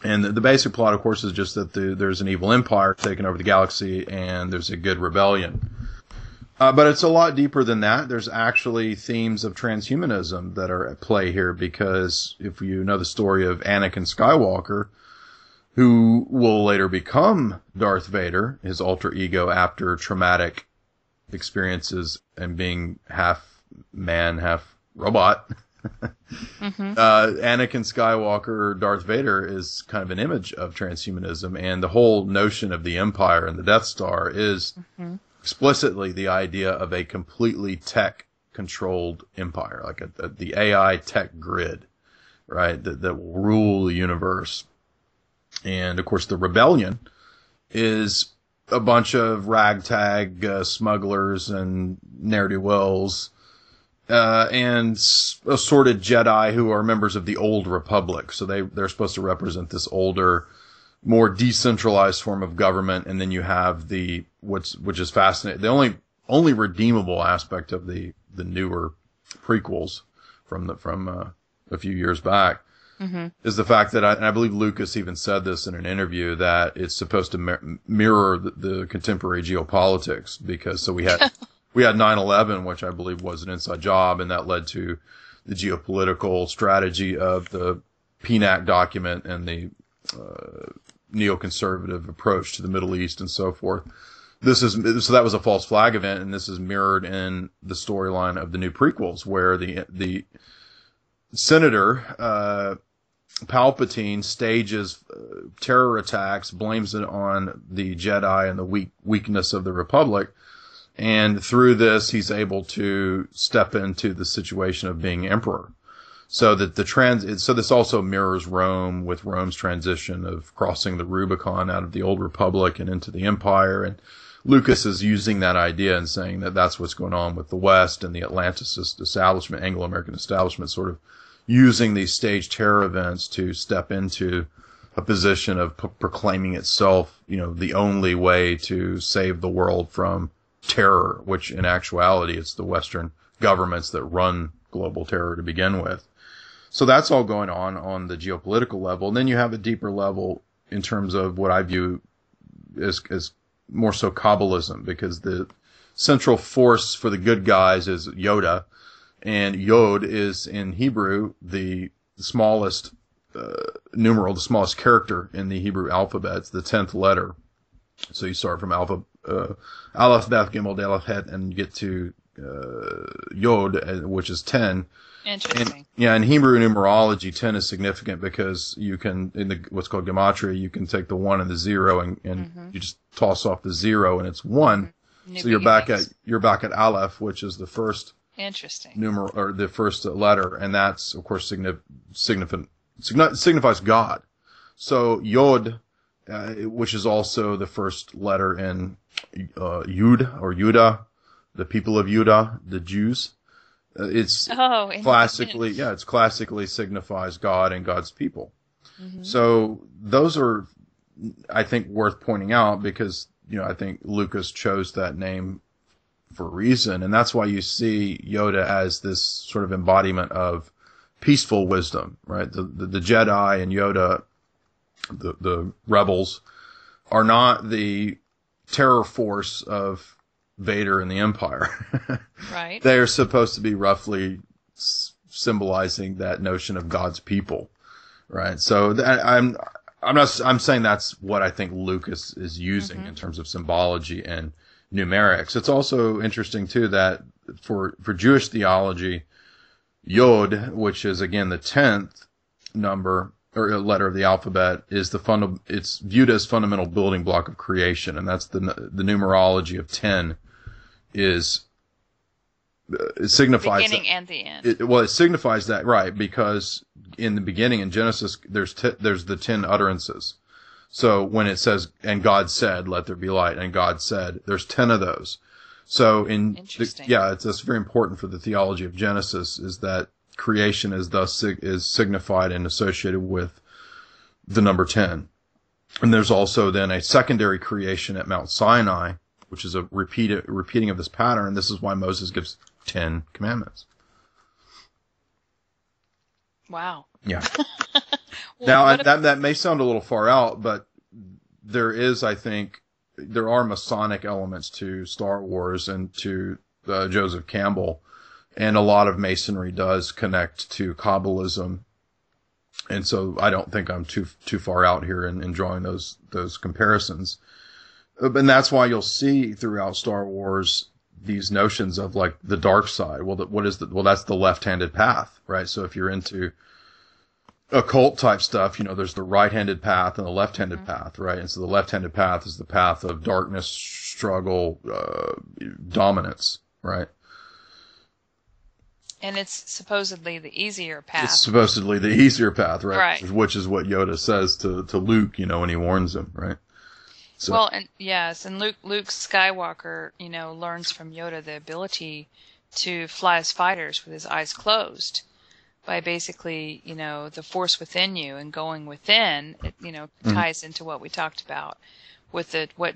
B: And the basic plot, of course, is just that there's an evil empire taking over the galaxy, and there's a good rebellion. But it's a lot deeper than that. There's actually themes of transhumanism that are at play here, because if you know the story of Anakin Skywalker, who will later become Darth Vader, his alter ego, after traumatic experiences and being half man, half robot.
A: Mm-hmm.
B: Anakin Skywalker, Darth Vader, is kind of an image of transhumanism, and the whole notion of the Empire and the Death Star is explicitly the idea of a completely tech-controlled empire, like the AI tech grid, right, that will rule the universe. And, of course, the rebellion is a bunch of ragtag smugglers and ne'er-do-wells, and assorted Jedi who are members of the Old Republic. So they're supposed to represent this older, more decentralized form of government. And then you have which is fascinating. The only redeemable aspect of the newer prequels from a few years back is the fact that I believe Lucas even said this in an interview, that it's supposed to mirror the contemporary geopolitics, because we had 9/11, which I believe was an inside job, and that led to the geopolitical strategy of the PNAC document and the neoconservative approach to the Middle East and so forth. So that was a false flag event, and this is mirrored in the storyline of the new prequels, where the Senator Palpatine stages terror attacks, blames it on the Jedi and the weakness of the Republic. And through this, he's able to step into the situation of being emperor. So that so this also mirrors Rome, with Rome's transition of crossing the Rubicon out of the Old Republic and into the Empire. And Lucas is using that idea and saying that that's what's going on with the West and the Atlanticist establishment, Anglo-American establishment, sort of using these staged terror events to step into a position of proclaiming itself, the only way to save the world from terror, which in actuality it's the Western governments that run global terror to begin with. So that's all going on the geopolitical level. And then you have a deeper level in terms of what I view as more so Kabbalism, because the central force for the good guys is Yoda, and Yod is in Hebrew the smallest numeral, the smallest character in the Hebrew alphabet. It's the 10th letter. So you start from Aleph, Beth, Gimel, Daleth, Het, and get to Yod, which is 10.
A: Interesting.
B: In Hebrew numerology, 10 is significant because you can, in what's called gematria, you can take the 1 and the 0 and you just toss off the 0 and it's 1. So you're back at Aleph, which is the first numeral, or the first letter, and that's of course signifies God. So Yod, which is also the first letter in Yud or Yudah, the people of Judah, the Jews. It's classically signifies God and God's people. So those are, I think, worth pointing out because, I think Lucas chose that name for a reason. And that's why you see Yoda as this sort of embodiment of peaceful wisdom, right? The Jedi and Yoda, the rebels, are not the terror force of Vader and the Empire.
A: Right.
B: They are supposed to be roughly symbolizing that notion of God's people, right? So I'm saying that's what I think Lucas is using in terms of symbology and numerics. It's also interesting too that for Jewish theology, Yod, which is again the 10th number or letter of the alphabet, is it's viewed as fundamental building block of creation, and that's the numerology of 10. It signifies
A: beginning that, and the end.
B: It signifies that, right? Because in the beginning in Genesis, there's the 10 utterances. So when it says, "And God said, let there be light," and God said, there's 10 of those. So it's very important for the theology of Genesis is that creation is signified and associated with the number 10. And there's also then a secondary creation at Mount Sinai, which is a repeating of this pattern. This is why Moses gives 10 commandments.
A: Wow.
B: Yeah. Now, that may sound a little far out, but there are Masonic elements to Star Wars and to Joseph Campbell, and a lot of Masonry does connect to Kabbalism. And so I don't think I'm too far out here in drawing those comparisons. And that's why you'll see throughout Star Wars these notions of like the dark side. Well, that's the left-handed path, right? So if you're into occult type stuff, there's the right-handed path and the left-handed path, right? And so the left-handed path is the path of darkness, struggle, dominance, right?
A: And it's supposedly the easier path.
B: It's supposedly the easier path, right?
A: Right.
B: Which is what Yoda says to Luke, when he warns him, right? So.
A: Well, and Luke Skywalker, learns from Yoda the ability to fly as fighters with his eyes closed by basically, the force within you and going within, it, ties into what we talked about with what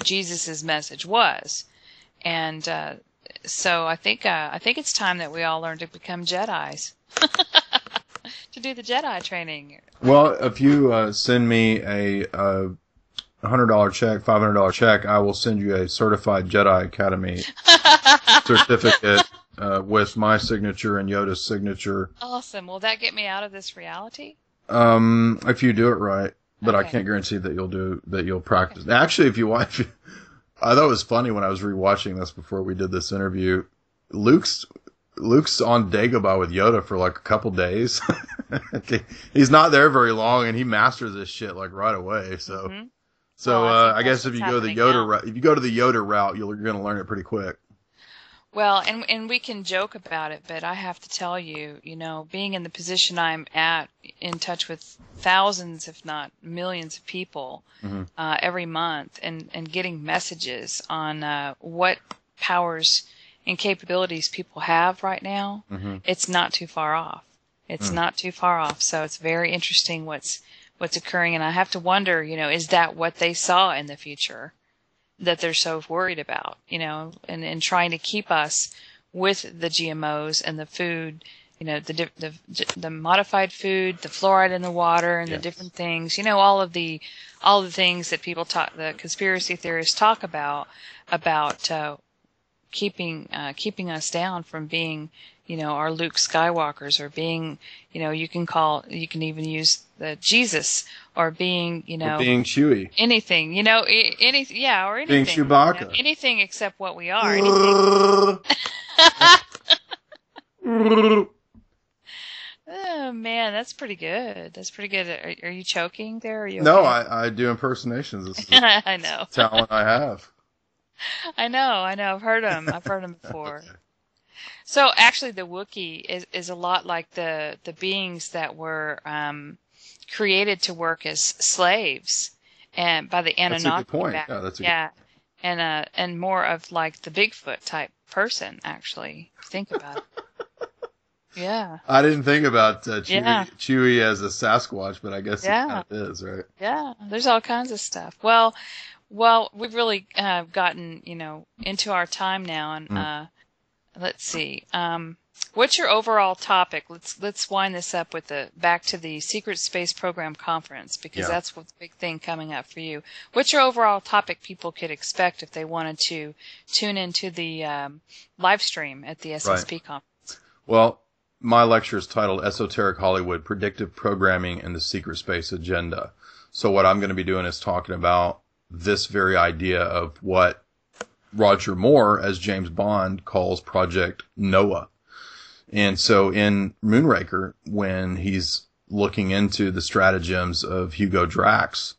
A: Jesus's message was. And, so I think it's time that we all learn to become Jedis. To do the Jedi training.
B: Well, if you send me a $100 check, $500 check, I will send you a certified Jedi Academy certificate with my signature and Yoda's signature.
A: Awesome. Will that get me out of this reality?
B: If you do it right, but
A: okay.
B: I can't guarantee that you'll practice. Okay. Actually, if you watch, I thought it was funny when I was rewatching this before we did this interview. Luke's on Dagobah with Yoda for like a couple days. He's not there very long, and he masters this shit like right away. So. So, I guess if you go the Yoda route, you're going to learn it pretty quick.
A: Well, and we can joke about it, but I have to tell you, being in the position I'm at, in touch with thousands, if not millions of people, every month and getting messages on, what powers and capabilities people have right now, it's not too far off. It's not too far off. So it's very interesting what's occurring, and I have to wonder, is that what they saw in the future that they're so worried about, and trying to keep us with the GMOs and the food the modified food, the fluoride in the water, and the different things. All the things that the conspiracy theorists talk about keeping us down from being, our Luke Skywalkers, or being, you can even use the Jesus, or being,
B: or being Chewie,
A: anything, or anything,
B: being Chewbacca,
A: anything except what we are. Anything. Oh man, that's pretty good. Are you choking there? Are you
B: No,
A: okay?
B: I do impersonations. This is
A: I know.
B: talent I have.
A: I know. I've heard them before. So actually, the Wookiee is a lot like the beings that were created to work as slaves, and by the Anunnaki.
B: That's a good point. Yeah, that's a good point.
A: And more of like the Bigfoot type person. Actually, think about it. Yeah.
B: I didn't think about Chewie as a Sasquatch, but I guess it kind of is, right?
A: Yeah, there's all kinds of stuff. Well, we've really gotten, into our time now, and let's see. What's your overall topic? Let's wind this up with back to the Secret Space Program Conference, because that's what's the big thing coming up for you. What's your overall topic people could expect if they wanted to tune into the live stream at the SSP conference?
B: Well, my lecture is titled Esoteric Hollywood, Predictive Programming and the Secret Space Agenda. So what I'm going to be doing is talking about this very idea of what Roger Moore, as James Bond, calls Project Noah. And so in Moonraker, when he's looking into the stratagems of Hugo Drax,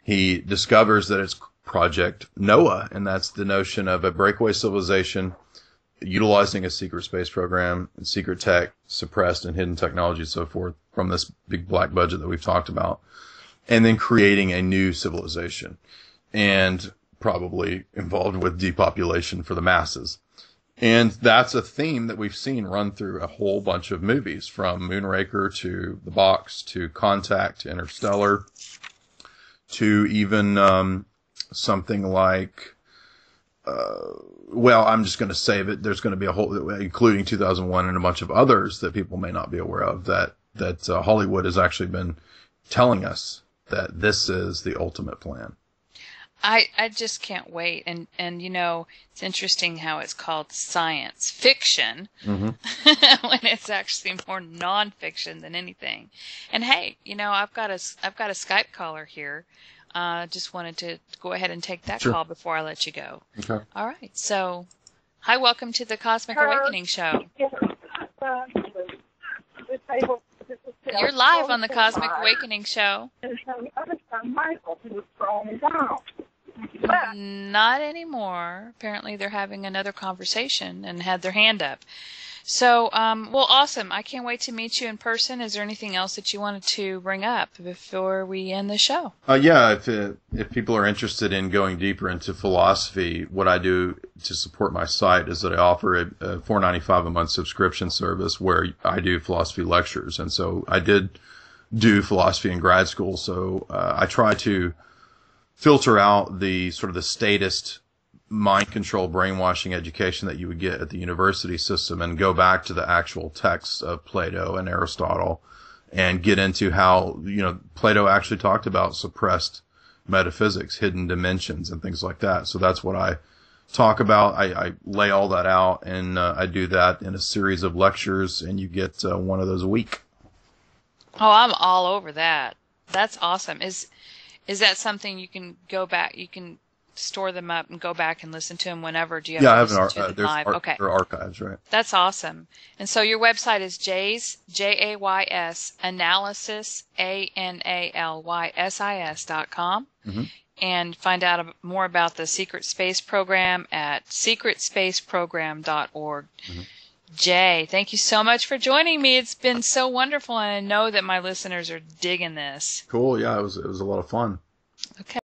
B: he discovers that it's Project Noah, and that's the notion of a breakaway civilization utilizing a secret space program and secret tech, suppressed and hidden technology and so forth from this big black budget that we've talked about, and then creating a new civilization, and probably involved with depopulation for the masses. And that's a theme that we've seen run through a whole bunch of movies, from Moonraker to The Box to Contact, Interstellar, to even something like I'm just going to say that there's going to be a whole, including 2001 and a bunch of others that people may not be aware of, that Hollywood has actually been telling us that this is the ultimate plan.
A: I just can't wait. And it's interesting how it's called science fiction when it's actually more nonfiction than anything. And hey, I've got a Skype caller here. Just wanted to go ahead and take that call before I let you go.
B: Okay.
A: All right. So, hi, welcome to the Cosmic Awakening Show. You're live on the Cosmic Awakening Show. Not anymore. Apparently they're having another conversation and had their hand up. So, well, awesome. I can't wait to meet you in person. Is there anything else that you wanted to bring up before we end the show?
B: If people are interested in going deeper into philosophy, what I do to support my site is that I offer a $4.95 a month subscription service where I do philosophy lectures. And so I did do philosophy in grad school. So I try to filter out the sort of the statist mind control brainwashing education that you would get at the university system and go back to the actual texts of Plato and Aristotle and get into how, Plato actually talked about suppressed metaphysics, hidden dimensions and things like that. So that's what I talk about. I lay all that out, and I do that in a series of lectures, and you get one of those a week.
A: Oh, I'm all over that. That's awesome. Is that something you can go back, you can store them up and go back and listen to them whenever? Do you have
B: I
A: to listen to them live? Okay.
B: There are archives, right?
A: That's awesome. And so your website is Jays, J-A-Y-S, analysis, ANALYSIS.com.
B: Mm-hmm.
A: And find out more about the Secret Space Program at secretspaceprogram.org. Mm-hmm. Jay, thank you so much for joining me. It's been so wonderful, and I know that my listeners are digging this.
B: Cool. Yeah, it was a lot of fun.
A: Okay.